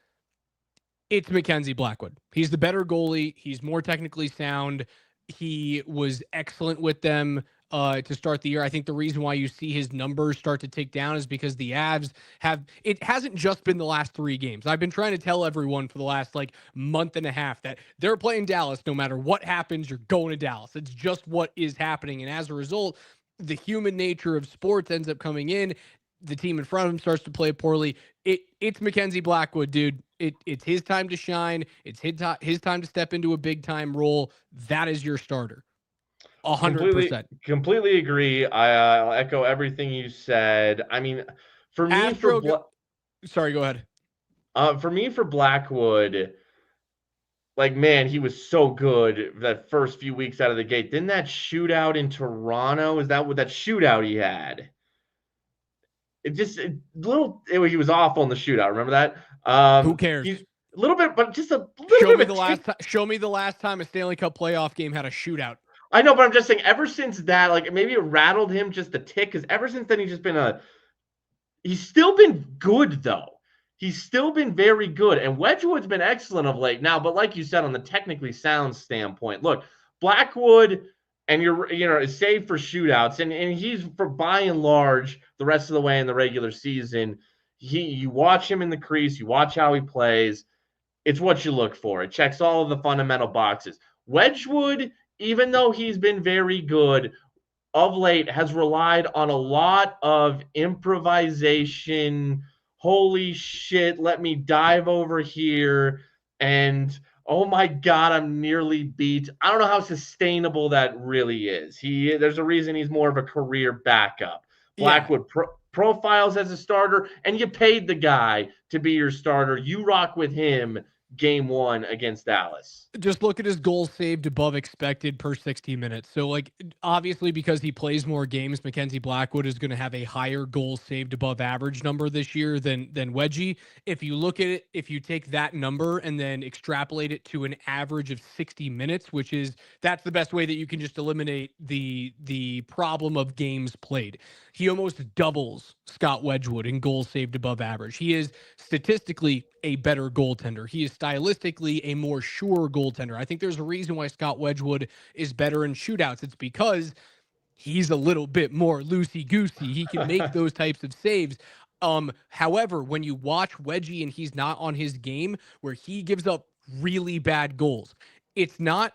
Mackenzie Blackwood. He's the better goalie. He's more technically sound. He was excellent with them to start the year. I think the reason why you see his numbers start to tick down is because the Avs it hasn't just been the last 3 games. I've been trying to tell everyone for the last like month and a half that they're playing Dallas. No matter what happens, you're going to Dallas. It's just what is happening. And as a result, the human nature of sports ends up coming in. The team in front of him starts to play poorly. It's Mackenzie Blackwood, dude. It's his time to shine. It's his time to step into a big time role. That is your starter. 100%. Completely agree. I'll echo everything you said. I mean, for me, sorry, go ahead. For Blackwood, like, man, he was so good that first few weeks out of the gate. Then that shootout in Toronto, is that what that shootout he had? He was awful in the shootout. Remember that? Who cares? He's a little bit, but just a little show bit. Show me the last time a Stanley Cup playoff game had a shootout. I know, but I'm just saying, ever since that, like, maybe it rattled him just a tick, because ever since then, he's still been good, though. He's still been very good, and Wedgwood's been excellent of late now, but like you said, on the technically sound standpoint, look, Blackwood, and is saved for shootouts, and he's, for by and large, the rest of the way in the regular season, you watch him in the crease, you watch how he plays, it's what you look for. It checks all of the fundamental boxes. Wedgwood, even though he's been very good of late, has relied on a lot of improvisation. Holy shit, let me dive over here. And oh my God, I'm nearly beat. I don't know how sustainable that really is. There's a reason he's more of a career backup. Blackwood profiles as a starter, and you paid the guy to be your starter. You rock with him game one against Dallas. Just look at his goals saved above expected per 60 minutes. So, like, obviously, because he plays more games, Mackenzie Blackwood is going to have a higher goals saved above average number this year than Wedgie. If you look at it, if you take that number and then extrapolate it to an average of 60 minutes, that's the best way that you can just eliminate the problem of games played. He almost doubles Scott Wedgwood in goals saved above average. He is statistically a better goaltender. He is stylistically a more sure goaltender. I think there's a reason why Scott Wedgwood is better in shootouts. It's because he's a little bit more loosey-goosey. He can make those types of saves. However, when you watch Wedgie and he's not on his game, where he gives up really bad goals, it's not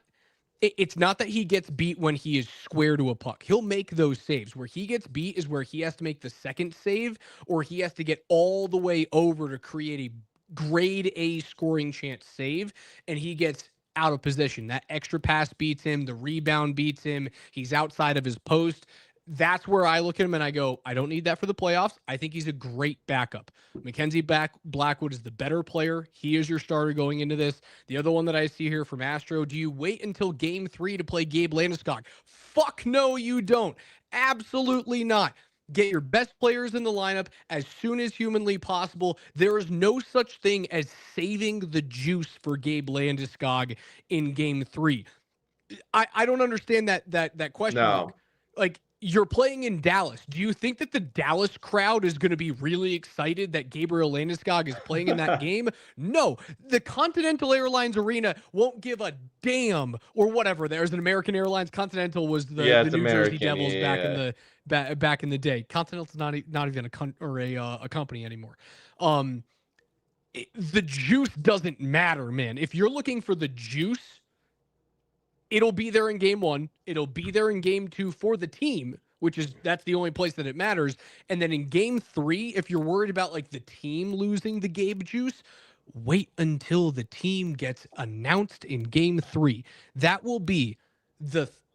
that he gets beat when he is square to a puck. He'll make those saves. Where he gets beat is where he has to make the second save, or he has to get all the way over to create a grade A scoring chance save, and he gets out of position. That extra pass beats him. The rebound beats him. He's outside of his post. That's where I look at him and I go, I don't need that for the playoffs. I think he's a great backup. Mackenzie Blackwood is the better player. He is your starter going into this. The other one that I see here from Astro, do you wait until game 3 to play Gabe Landeskog? Fuck no, you don't. Absolutely not. Get your best players in the lineup as soon as humanly possible. There is no such thing as saving the juice for Gabe Landeskog in game 3. I don't understand that question mark. No. Like, you're playing in Dallas. Do you think that the Dallas crowd is going to be really excited that Gabriel Landeskog is playing in that game? No. The Continental Airlines Arena won't give a damn, or whatever. There's an American Airlines. Continental was Yeah, the it's New Jersey American. Devils back in Yeah. the back in the day. Continental's not even a company anymore. The juice doesn't matter, man. If you're looking for the juice, it'll be there in game 1. It'll be there in game 2 for the team, that's the only place that it matters. And then in game 3, if you're worried about like the team losing the Gabe juice, wait until the team gets announced in game 3. That will be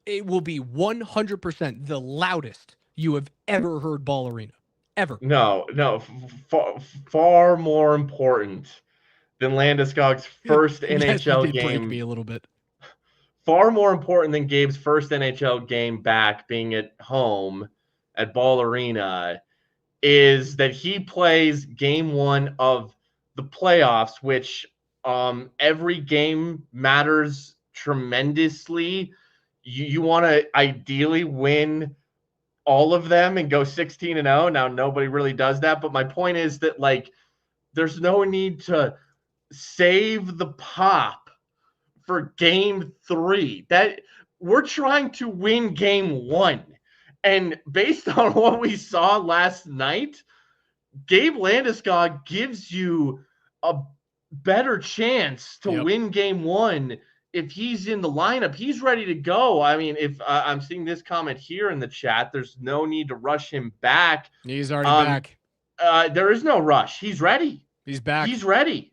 it will be 100% the loudest you have ever heard Ball Arena. Ever. No, far more important than Landeskog's first Yes, you NHL did break game. me a little bit. Far more important than Gabe's first NHL game back being at home at Ball Arena is that he plays game 1 of the playoffs, which every game matters tremendously. You want to ideally win all of them and go 16-0. Now nobody really does that, but my point is that like there's no need to save the pop for game 3. That we're trying to win game 1. And based on what we saw last night, Gabe Landeskog gives you a better chance to win game 1 if he's in the lineup. He's ready to go. I mean, if I'm seeing this comment here in the chat, there's no need to rush him back. He's already back. There is no rush. He's ready. He's back. He's ready.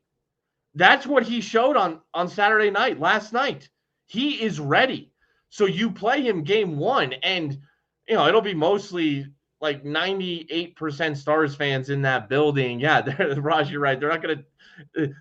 That's what he showed on Saturday night, last night. He is ready. So you play him game 1, and it'll be mostly like 98% Stars fans in that building. Yeah, Raj, you're right. They're not going to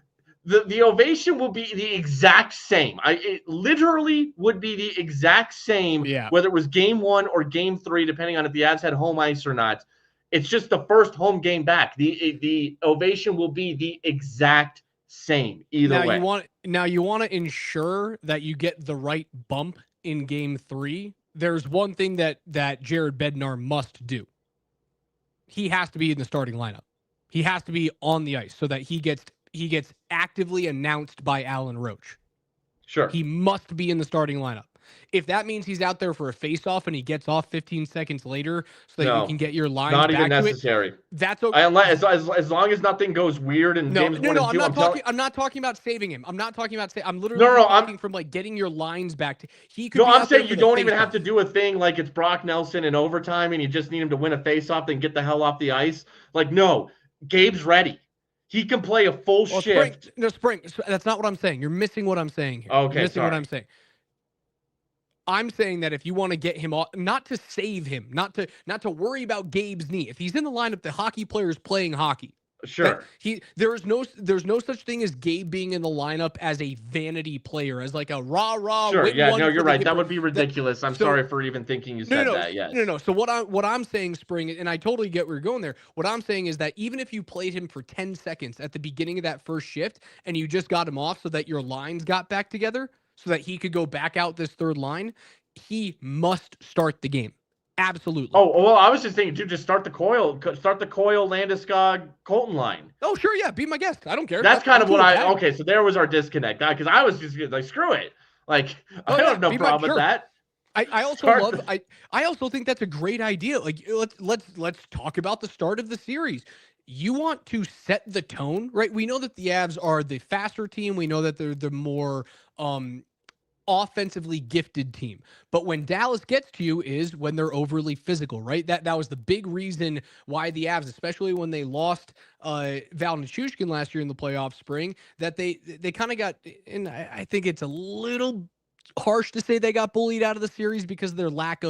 the ovation will be the exact same. It literally would be the exact same, whether it was game 1 or game 3, depending on if the Avs had home ice or not. It's just the first home game back. The ovation will be the exact same either way. You want to ensure that you get the right bump in game 3. There's one thing that Jared Bednar must do. He has to be in the starting lineup. He has to be on the ice so that he gets actively announced by Alan Roach. Sure. He must be in the starting lineup. If that means he's out there for a face-off and he gets off 15 seconds later so that you can get your lines not back even necessary. That's okay. As long as nothing goes weird in games 1 and 2. I'm not talking about saving him. I'm not talking about I'm literally talking from like getting your lines back to he could. No, I'm saying you don't even have to do a thing like it's Brock Nelson in overtime and you just need him to win a face-off, then get the hell off the ice. Like, no, Gabe's ready. He can play a full shift. Spring. That's not what I'm saying. You're missing what I'm saying here. Okay, You're missing what I'm saying. I'm saying that if you want to get him off, not to save him, not to worry about Gabe's knee. If he's in the lineup, the hockey player is playing hockey. Sure. There's no such thing as Gabe being in the lineup as a vanity player, as like a rah. Sure. Yeah. No, you're right. That would be ridiculous. I'm sorry for even thinking you said that. Yes. No. So what I'm saying, Spring, and I totally get where you're going there. What I'm saying is that even if you played him for 10 seconds at the beginning of that first shift and you just got him off so that your lines got back together, so that he could go back out this third line, he must start the game. Absolutely. Oh, well, I was just thinking, dude, just start the Coyle Landeskog Colton line. Oh, sure, yeah, be my guest. I don't care. That's kind of what okay, so there was our disconnect. Because I was just like, screw it. Like, I don't have no problem with that. I also think that's a great idea. Like, let's talk about the start of the series. You want to set the tone, right? We know that the Avs are the faster team. We know that they're the more offensively gifted team. But when Dallas gets to you is when they're overly physical, right? That was the big reason why the Avs, especially when they lost Val Nichushkin last year in the playoff spring, that they kind of got, and I think it's a little harsh to say they got bullied out of the series because of their lack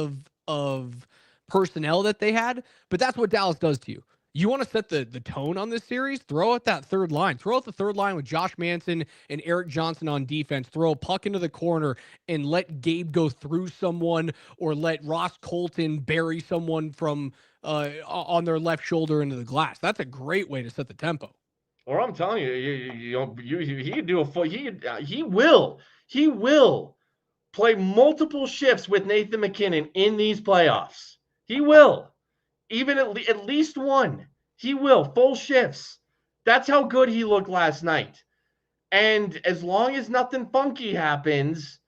of personnel that they had, but that's what Dallas does to you. You want to set the tone on this series? Throw out that third line. Throw out the third line with Josh Manson and Eric Johnson on defense. Throw a puck into the corner and let Gabe go through someone, or let Ross Colton bury someone from on their left shoulder into the glass. That's a great way to set the tempo. Or I'm telling you, he can do a full. He will play multiple shifts with Nathan McKinnon in these playoffs. He will. Even at least one. He will. Full shifts. That's how good he looked last night. And as long as nothing funky happens,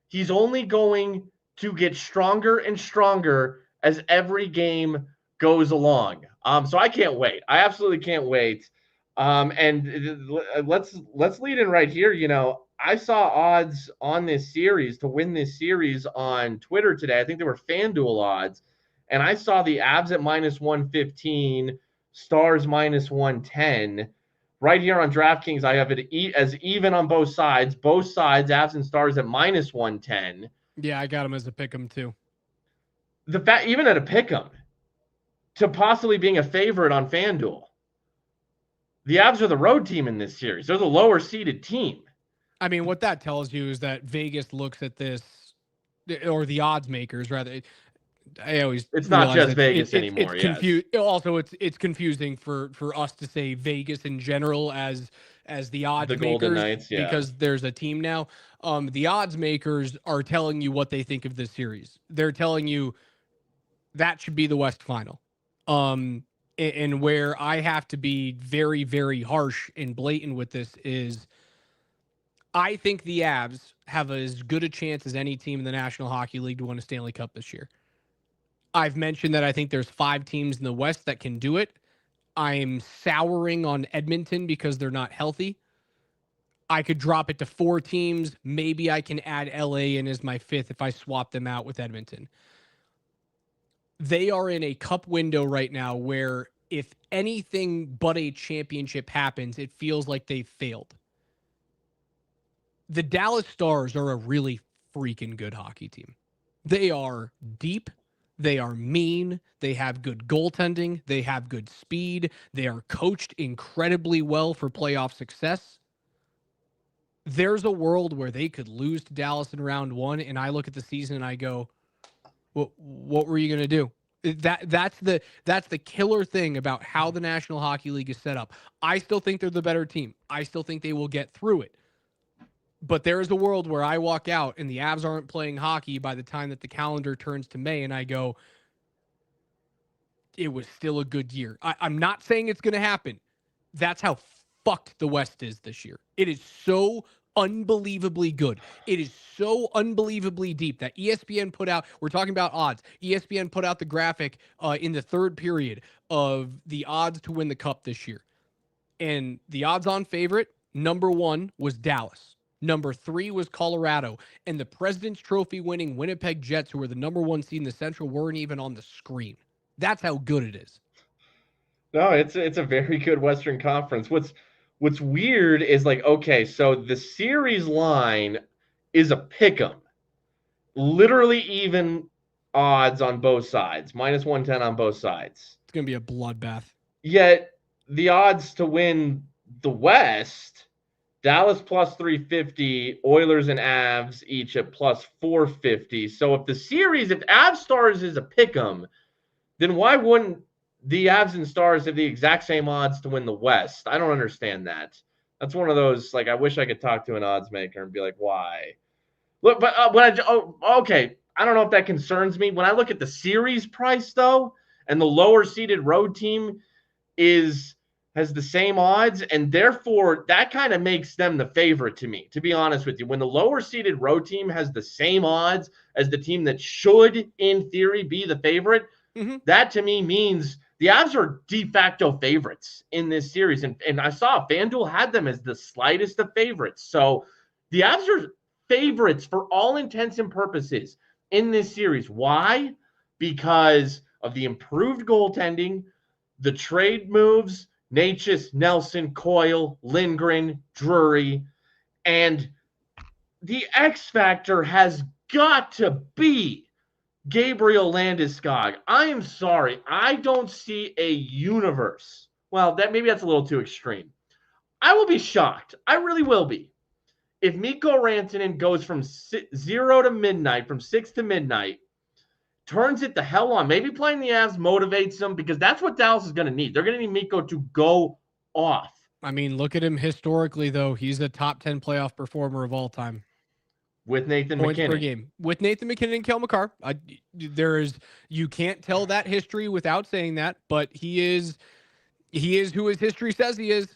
he's only going to get stronger and stronger as every game goes along. So I can't wait. I absolutely can't wait. And let's lead in right here. You know, I saw odds on this series to win this series on Twitter today. I think they were FanDuel odds, and I saw the Avs at -115, Stars -110. Right here on DraftKings, I have it as even on both sides. Both sides, Avs and Stars at -110. Yeah, I got him as a pick 'em too. The fact, even at a pick 'em, to possibly being a favorite on FanDuel. The Avs are the road team in this series. They're the lower seeded team. I mean, what that tells you is that Vegas looks at this, or the odds makers rather. I always It's not just Vegas it's anymore. confused. Also, it's confusing for us to say Vegas in general as the odds The makers Golden Knights, yeah. because there's a team now. The odds makers are telling you what they think of this series. They're telling you that should be the West Final. And where I have to be very, very harsh and blatant with this is I think the Avs have as good a chance as any team in the National Hockey League to win a Stanley Cup this year. I've mentioned that I think there's 5 teams in the West that can do it. I'm souring on Edmonton because they're not healthy. I could drop it to 4 teams. Maybe I can add LA in as my 5th if I swap them out with Edmonton. They are in a cup window right now where if anything but a championship happens, it feels like they've failed. The Dallas Stars are a really freaking good hockey team. They are deep. They are mean. They have good goaltending. They have good speed. They are coached incredibly well for playoff success. There's a world where they could lose to Dallas in round 1, and I look at the season and I go, what were you going to do? That's the killer thing about how the National Hockey League is set up. I still think they're the better team. I still think they will get through it. But there is a world where I walk out and the Avs aren't playing hockey by the time that the calendar turns to May, and I go, it was still a good year. I'm not saying it's going to happen. That's how fucked the West is this year. It is so unbelievably good. It is so unbelievably deep that ESPN put out, we're talking about odds. ESPN put out the graphic in the 3rd period of the odds to win the cup this year. And the odds on favorite, number 1 was Dallas. Number 3 was Colorado. And the President's Trophy winning Winnipeg Jets, who were the number 1 seed in the Central, weren't even on the screen. That's how good it is. No, it's a very good Western Conference. What's weird is like, okay, so the series line is a pick 'em. Literally even odds on both sides, -110 on both sides. It's going to be a bloodbath. Yet the odds to win the West, Dallas +350, Oilers and Avs each at +450. So if Avs Stars is a pick 'em, then why wouldn't the Avs and Stars have the exact same odds to win the West? I don't understand that. That's one of those, like, I wish I could talk to an odds maker and be like, why? Look, but okay, I don't know if that concerns me. When I look at the series price, though, and the lower seeded road team has the same odds, and therefore that kind of makes them the favorite to me, to be honest with you. When the lower seeded road team has the same odds as the team that should, in theory, be the favorite, that to me means the Avs are de facto favorites in this series. And I saw FanDuel had them as the slightest of favorites. So the Avs are favorites for all intents and purposes in this series. Why? Because of the improved goaltending, the trade moves, Necas, Nelson, Coyle, Lindgren, Drury, and the X factor has got to be Gabriel Landeskog. I am sorry. I don't see a universe. Well, that's a little too extreme. I will be shocked. I really will be. If Mikko Rantanen goes from 0 to midnight, from 6 to midnight, turns it the hell on. Maybe playing the Avs motivates them because that's what Dallas is going to need. They're going to need Mikko to go off. I mean, look at him historically, though. He's a top 10 playoff performer of all time. with Nathan points per McKinnon. game with Nathan McKinnon and Kel McCarr. You can't tell that history without saying that, but he is who his history says he is.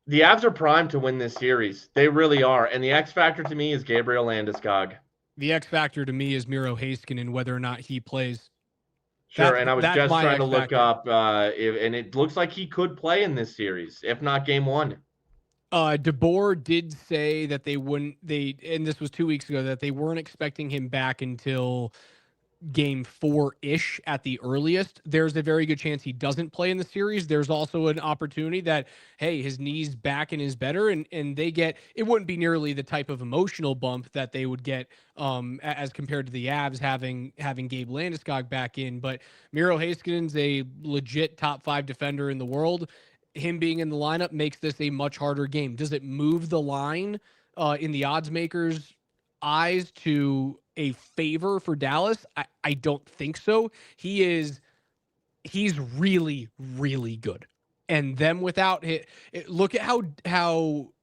The Avs are primed to win this series. They really are. And the X factor to me is Gabriel Landeskog. The X factor to me is Miro Heiskanen, whether or not he plays. Sure, and I was just trying to look up, and it looks like he could play in this series, if not game one. DeBoer did say that and this was 2 weeks ago, that they weren't expecting him back until game 4-ish at the earliest. There's a very good chance he doesn't play in the series. There's also an opportunity that, hey, his knee's back and is better, and it wouldn't be nearly the type of emotional bump that they would get as compared to the Avs having Gabe Landeskog back in. But Miro Heiskanen's a legit top 5 defender in the world. Him being in the lineup makes this a much harder game. Does it move the line in the odds makers' eyes to a favor for Dallas? I don't think so. He's really, really good. And them without look at how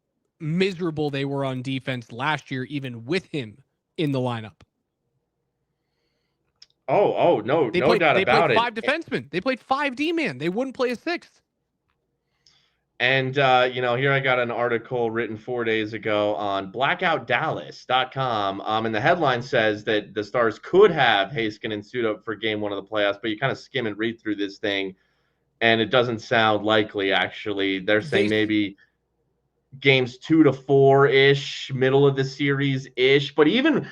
miserable they were on defense last year, even with him in the lineup. No doubt about it. They played 5 defensemen. They played 5 D-man. They wouldn't play a 6th. And, here I got an article written 4 days ago on blackoutdallas.com. And the headline says that the Stars could have Heiskanen suit up for game 1 of the playoffs, but you kind of skim and read through this thing, and it doesn't sound likely, actually. They're saying maybe games 2 to 4-ish, middle of the series-ish. But even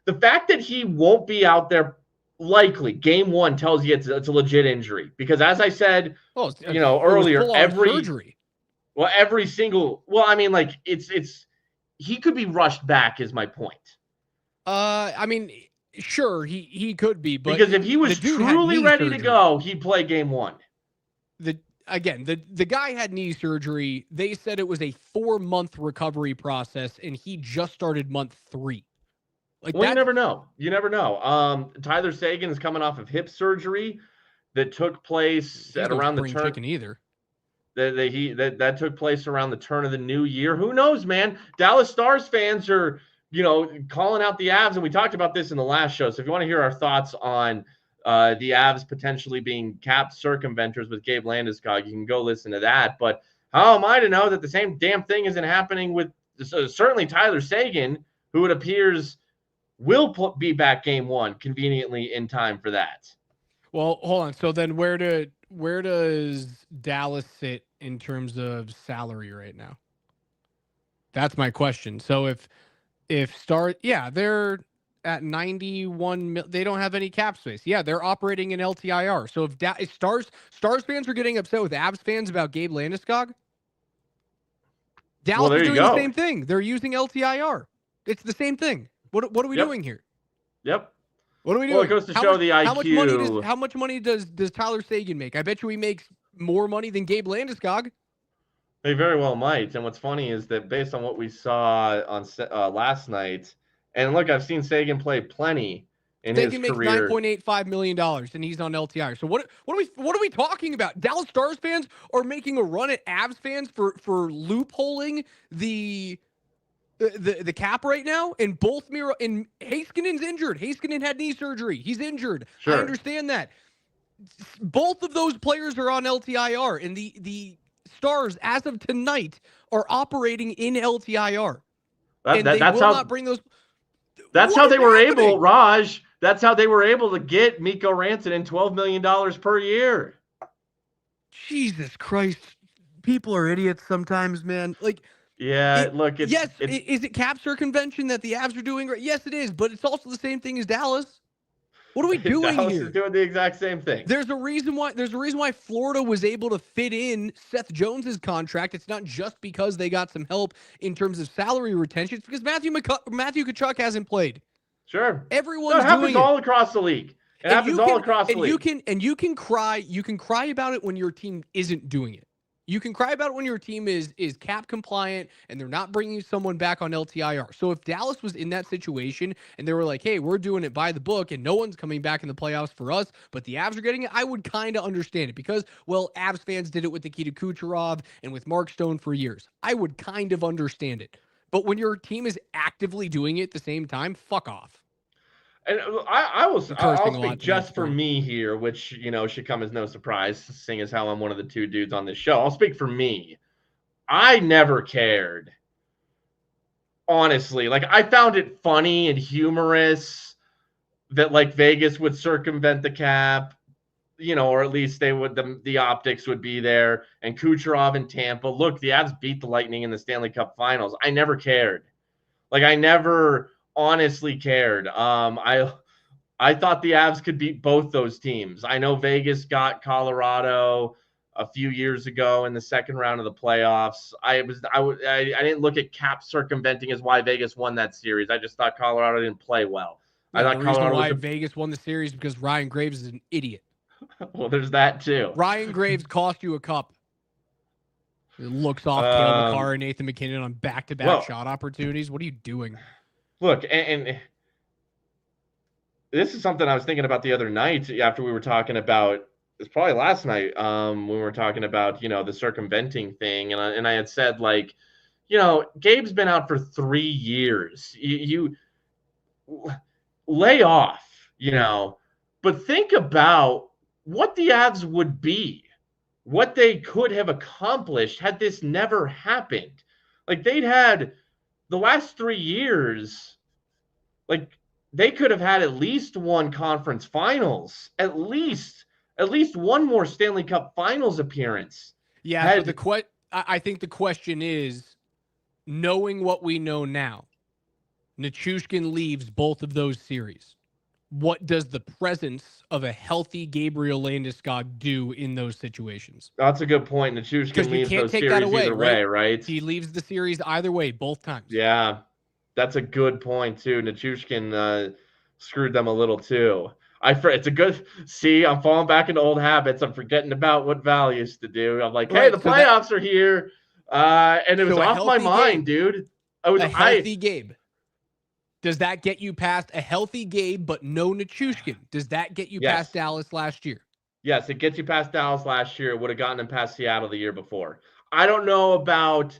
the fact that he won't be out there likely game 1 tells you it's a legit injury, because as I said, earlier, it's he could be rushed back is my point. Sure, he could be, but because if he was truly ready to go, he'd play game 1. The guy had knee surgery. They said it was a 4-month recovery process, and he just started month 3. You never know. Tyler Seguin is coming off of hip surgery that took place at around the turn. Either. That took place around the turn of the new year. Who knows, man? Dallas Stars fans are, calling out the Avs, and we talked about this in the last show. So if you want to hear our thoughts on the Avs potentially being cap circumventors with Gabe Landeskog, you can go listen to that. But how am I to know that the same damn thing isn't happening with certainly Tyler Seguin, who it appears will be back game 1 conveniently in time for that? Well, hold on. So then where does Dallas sit in terms of salary right now? That's my question. So if they're at 91 they don't have any cap space. Yeah, they're operating in LTIR. So if Stars fans are getting upset with Avs fans about Gabe Landeskog, Dallas is doing the same thing. They're using LTIR. It's the same thing. What are we doing here? Yep. What are we doing? Well, it goes to show the IQ. How much money does Tyler Seguin make? I bet you he makes more money than Gabe Landeskog. They very well might. And what's funny is that based on what we saw on last night, and look, I've seen Seguin play plenty in his career. Seguin makes $9.85 million, and he's on LTIR. So what are we talking about? Dallas Stars fans are making a run at Avs fans for loopholing the cap right now, and both Miro and Heiskanen's injured. Heiskanen had knee surgery. He's injured. Sure. I understand that. Both of those players are on LTIR, and the Stars, as of tonight, are operating in LTIR. Not bring those. That's how they were able, Raj. That's how they were able to get Mikko Rantanen $12 million per year. Jesus Christ, people are idiots sometimes, man. Is it cap circumvention that the Avs are doing? Yes, it is, but it's also the same thing as Dallas. What are we doing Dallas here? Is doing the exact same thing. There's a reason why Florida was able to fit in Seth Jones's contract. It's not just because they got some help in terms of salary retention. It's because Matthew Tkachuk hasn't played. Sure. Everyone's doing it. All across the league. It happens all across the league. You can cry about it when your team isn't doing it. You can cry about it when your team is cap compliant and they're not bringing someone back on LTIR. So if Dallas was in that situation and they were like, hey, we're doing it by the book and no one's coming back in the playoffs for us, but the Avs are getting it, I would kind of understand it because, well, Avs fans did it with Nikita Kucherov and with Mark Stone for years. I would kind of understand it. But when your team is actively doing it at the same time, fuck off. And I'm I'll cursing a speak lot tonight. just for me here, which should come as no surprise, seeing as how I'm one of the two dudes on this show. I'll speak for me. I never cared, honestly. Like, I found it funny and humorous that like Vegas would circumvent the cap, or at least they would. The optics would be there. And Kucherov in Tampa. Look, the Avs beat the Lightning in the Stanley Cup Finals. I never cared. Like, I never honestly cared. I thought the Avs could beat both those teams. I know Vegas got Colorado a few years ago in the second round of the playoffs. I didn't look at cap circumventing as why Vegas won that series. I just thought Colorado didn't play well. I No, thought the reason Colorado why Vegas won the series because Ryan Graves is an idiot. well, there's that too. Ryan Graves cost you a cup. It looks off Cale Makar and Nathan McKinnon on back-to-back shot opportunities. What are you doing? Look, and this is something I was thinking about the other night after we were talking about. It's probably last night when we were talking about the circumventing thing, and I had said, like, Gabe's been out for 3 years. You lay off, but think about what the Avs would be, what they could have accomplished had this never happened. Like, they'd had the last 3 years, like, they could have had at least one conference finals, at least one more Stanley Cup Finals appearance. Yeah, so I think the question is, knowing what we know now, Nichushkin leaves both of those series. What does the presence of a healthy Gabriel Landeskog do in those situations? That's a good point. Nichushkin leaves those series either way, right? He leaves the series either way, both times. Yeah, that's a good point too. Nichushkin screwed them a little too. It's a good. See, I'm falling back into old habits. I'm forgetting about what Val used to do. I'm like, hey, the playoffs are here, and it was off my mind, dude. A healthy Gabe. Does that get you past a healthy Gabe, but no Nichushkin? Does that get you past Dallas last year? Yes, it gets you past Dallas last year. It would have gotten them past Seattle the year before. I don't know about,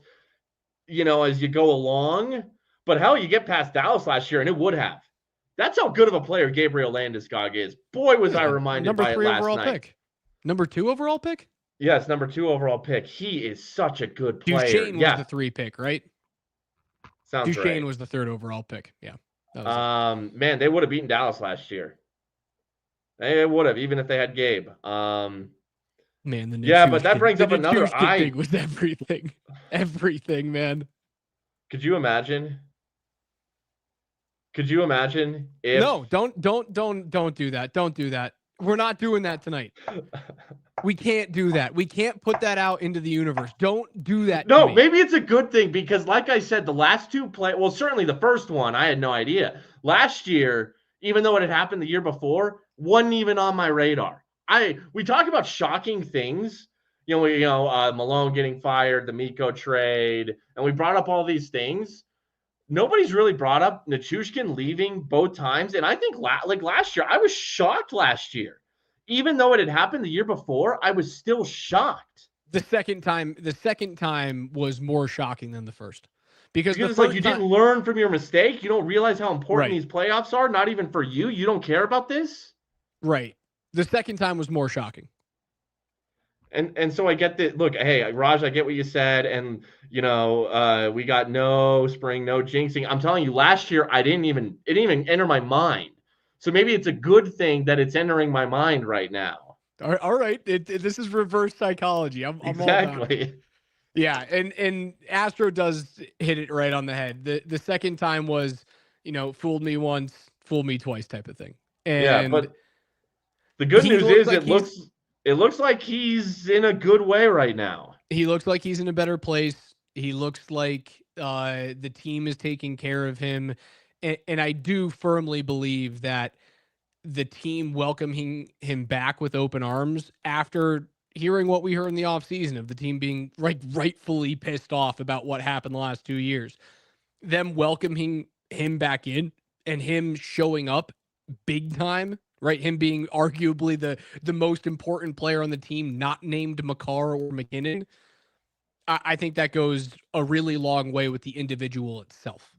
as you go along, but hell, you get past Dallas last year, and it would have. That's how good of a player Gabriel Landeskog is. Boy, was I reminded by it last night. Pick. Number 2 overall pick? Yes, number 2 overall pick. He is such a good player. Duchesne was the 3 pick, right? Sounds Duchesne was the 3rd overall pick. Yeah. Man, they would have beaten Dallas last year. They would have, even if they had Gabe. Man, but that brings up another thing was everything. Everything, man. Could you imagine? If No, don't do that. Don't do that. We're not doing that tonight. We can't do that. We can't put that out into the universe. Don't do that. No, maybe it's a good thing because, like I said, the last 2 certainly the first one, I had no idea. Last year, even though it had happened the year before, wasn't even on my radar. We talk about shocking things, Malone getting fired, the Mikko trade, and we brought up all these things. Nobody's really brought up Nichushkin leaving both times, and I think last year, I was shocked last year. Even though it had happened the year before, I was still shocked. The second time was more shocking than the first. Because it's like you didn't learn from your mistake. You don't realize how important these playoffs are, not even for you. You don't care about this? Right. The second time was more shocking. And so I get that. Look, hey, Raj, I get what you said. And, we got no spring, no jinxing. I'm telling you, last year, it didn't even enter my mind. So maybe it's a good thing that it's entering my mind right now. All right. This is reverse psychology. I'm exactly. Yeah. And Astro does hit it right on the head. The second time was, fooled me once, fooled me twice type of thing. And yeah, but the good news is it looks like he's in a good way right now. He looks like he's in a better place. He looks like the team is taking care of him. And I do firmly believe that the team welcoming him back with open arms after hearing what we heard in the offseason of the team being rightfully pissed off about what happened the last 2 years, them welcoming him back in and him showing up big time, right? Him being arguably the most important player on the team, not named Makar or McKinnon. I think that goes a really long way with the individual itself.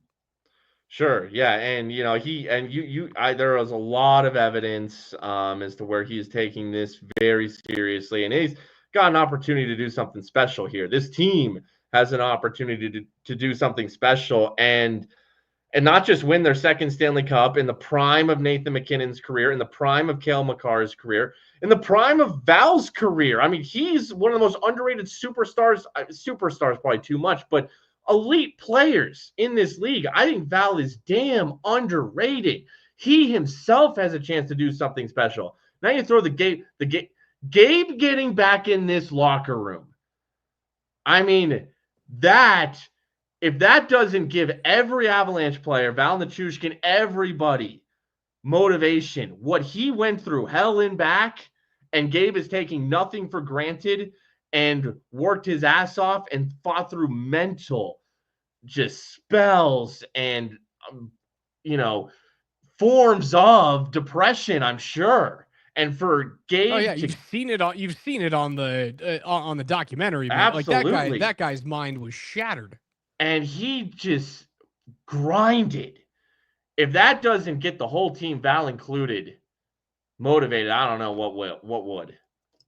Sure. Yeah. And there was a lot of evidence as to where he is taking this very seriously, and he's got an opportunity to do something special here. This team has an opportunity to do something special, and not just win their second Stanley Cup in the prime of Nathan McKinnon's career, in the prime of Cale Makar's career, in the prime of Val's career. I mean, he's one of the most underrated superstars. Superstars probably too much, but elite players in this league. I think Val is damn underrated. He himself has a chance to do something special. Now you throw Gabe getting back in this locker room. I mean, that if that doesn't give every Avalanche player, Val Nichushkin, everybody motivation, what he went through, hell and back, and Gabe is taking nothing for granted and worked his ass off and fought through mental just spells and forms of depression, I'm sure. And for Gabe, oh yeah, you've seen it on the documentary, man. Like absolutely, that guy's mind was shattered, and he just grinded. If that doesn't get the whole team, Val included, motivated, I don't know what will. What would?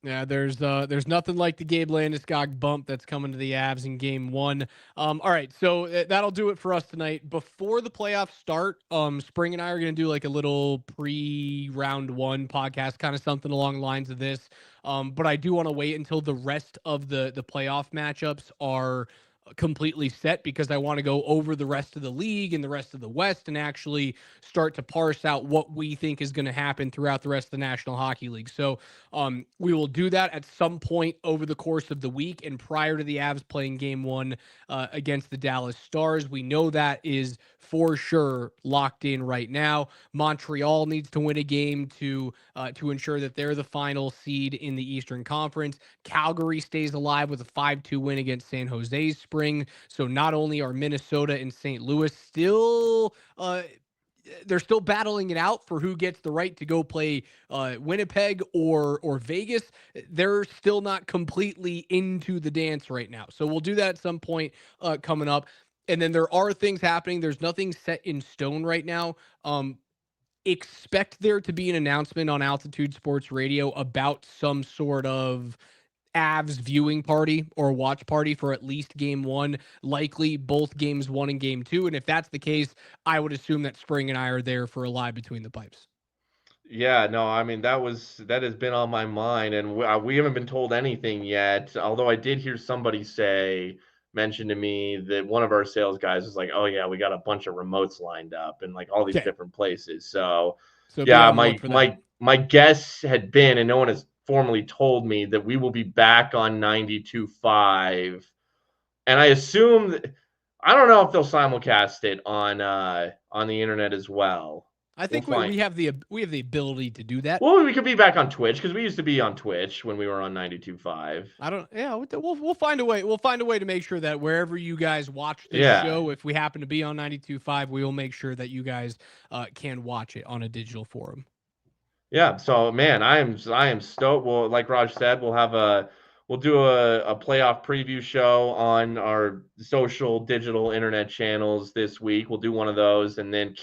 Yeah, there's nothing like the Gabe Landeskog bump that's coming to the Avs in Game 1. All right, so that'll do it for us tonight. Before the playoffs start, Spring and I are going to do like a little pre-round 1 podcast, kind of something along the lines of this. But I do want to wait until the rest of the playoff matchups are completely set, because I want to go over the rest of the league and the rest of the West and actually start to parse out what we think is going to happen throughout the rest of the National Hockey League. So we will do that at some point over the course of the week and prior to the Avs playing Game 1 against the Dallas Stars. We know that is for sure locked in right now. Montreal needs to win a game to ensure that they're the final seed in the Eastern Conference. Calgary stays alive with a 5-2 win against San Jose's Spring. So not only are Minnesota and St. Louis still they're still battling it out for who gets the right to go play Winnipeg or Vegas. They're still not completely into the dance right now. So we'll do that at some point coming up. And then there are things happening. There's nothing set in stone right now. Expect there to be an announcement on Altitude Sports Radio about some sort of Avs viewing party or watch party for at least Game 1, likely both Games 1 and Game 2. And if that's the case, I would assume that Spring and I are there for a live Between the Pipes. Yeah, no, I mean that has been on my mind, and we haven't been told anything yet. Although I did hear somebody mention to me that one of our sales guys was like, "Oh yeah, we got a bunch of remotes lined up and like all these different places." So be yeah, on the look for that. my guess had been, and no one has formally told me, that we will be back on 92.5, and I assume that, I don't know if they'll simulcast it on the internet as well. I think we have the ability to do that. Well, we could be back on Twitch because we used to be on Twitch when we were on 92.5. I don't. Yeah, we'll find a way. We'll find a way to make sure that wherever you guys watch this show, if we happen to be on 92.5, we will make sure that you guys can watch it on a digital forum. Yeah. So man, I am stoked. Well, like Raj said, we'll do a playoff preview show on our social digital internet channels this week. We'll do one of those, and then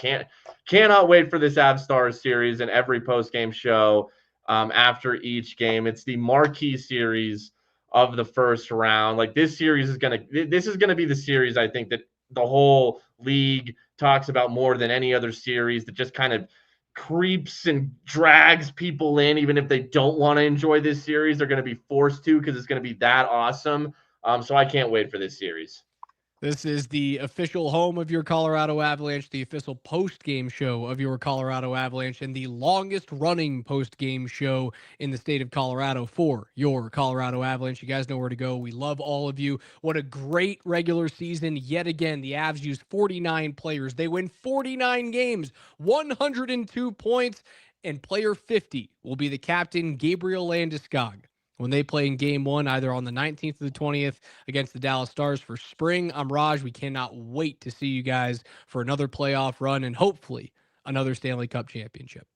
cannot wait for this Av Stars series and every post game show after each game. It's the marquee series of the first round. Like this is gonna be the series I think that the whole league talks about more than any other series, that just kind of creeps and drags people in. Even if they don't want to enjoy this series, they're going to be forced to, because it's going to be that awesome. So I can't wait for this series. This is the official home of your Colorado Avalanche, the official post-game show of your Colorado Avalanche, and the longest-running post-game show in the state of Colorado for your Colorado Avalanche. You guys know where to go. We love all of you. What a great regular season. Yet again, the Avs used 49 players. They win 49 games, 102 points, and player 50 will be the captain, Gabriel Landeskog, when they play in Game 1, either on the 19th or the 20th against the Dallas Stars for Spring. I'm Raj. We cannot wait to see you guys for another playoff run and hopefully another Stanley Cup championship.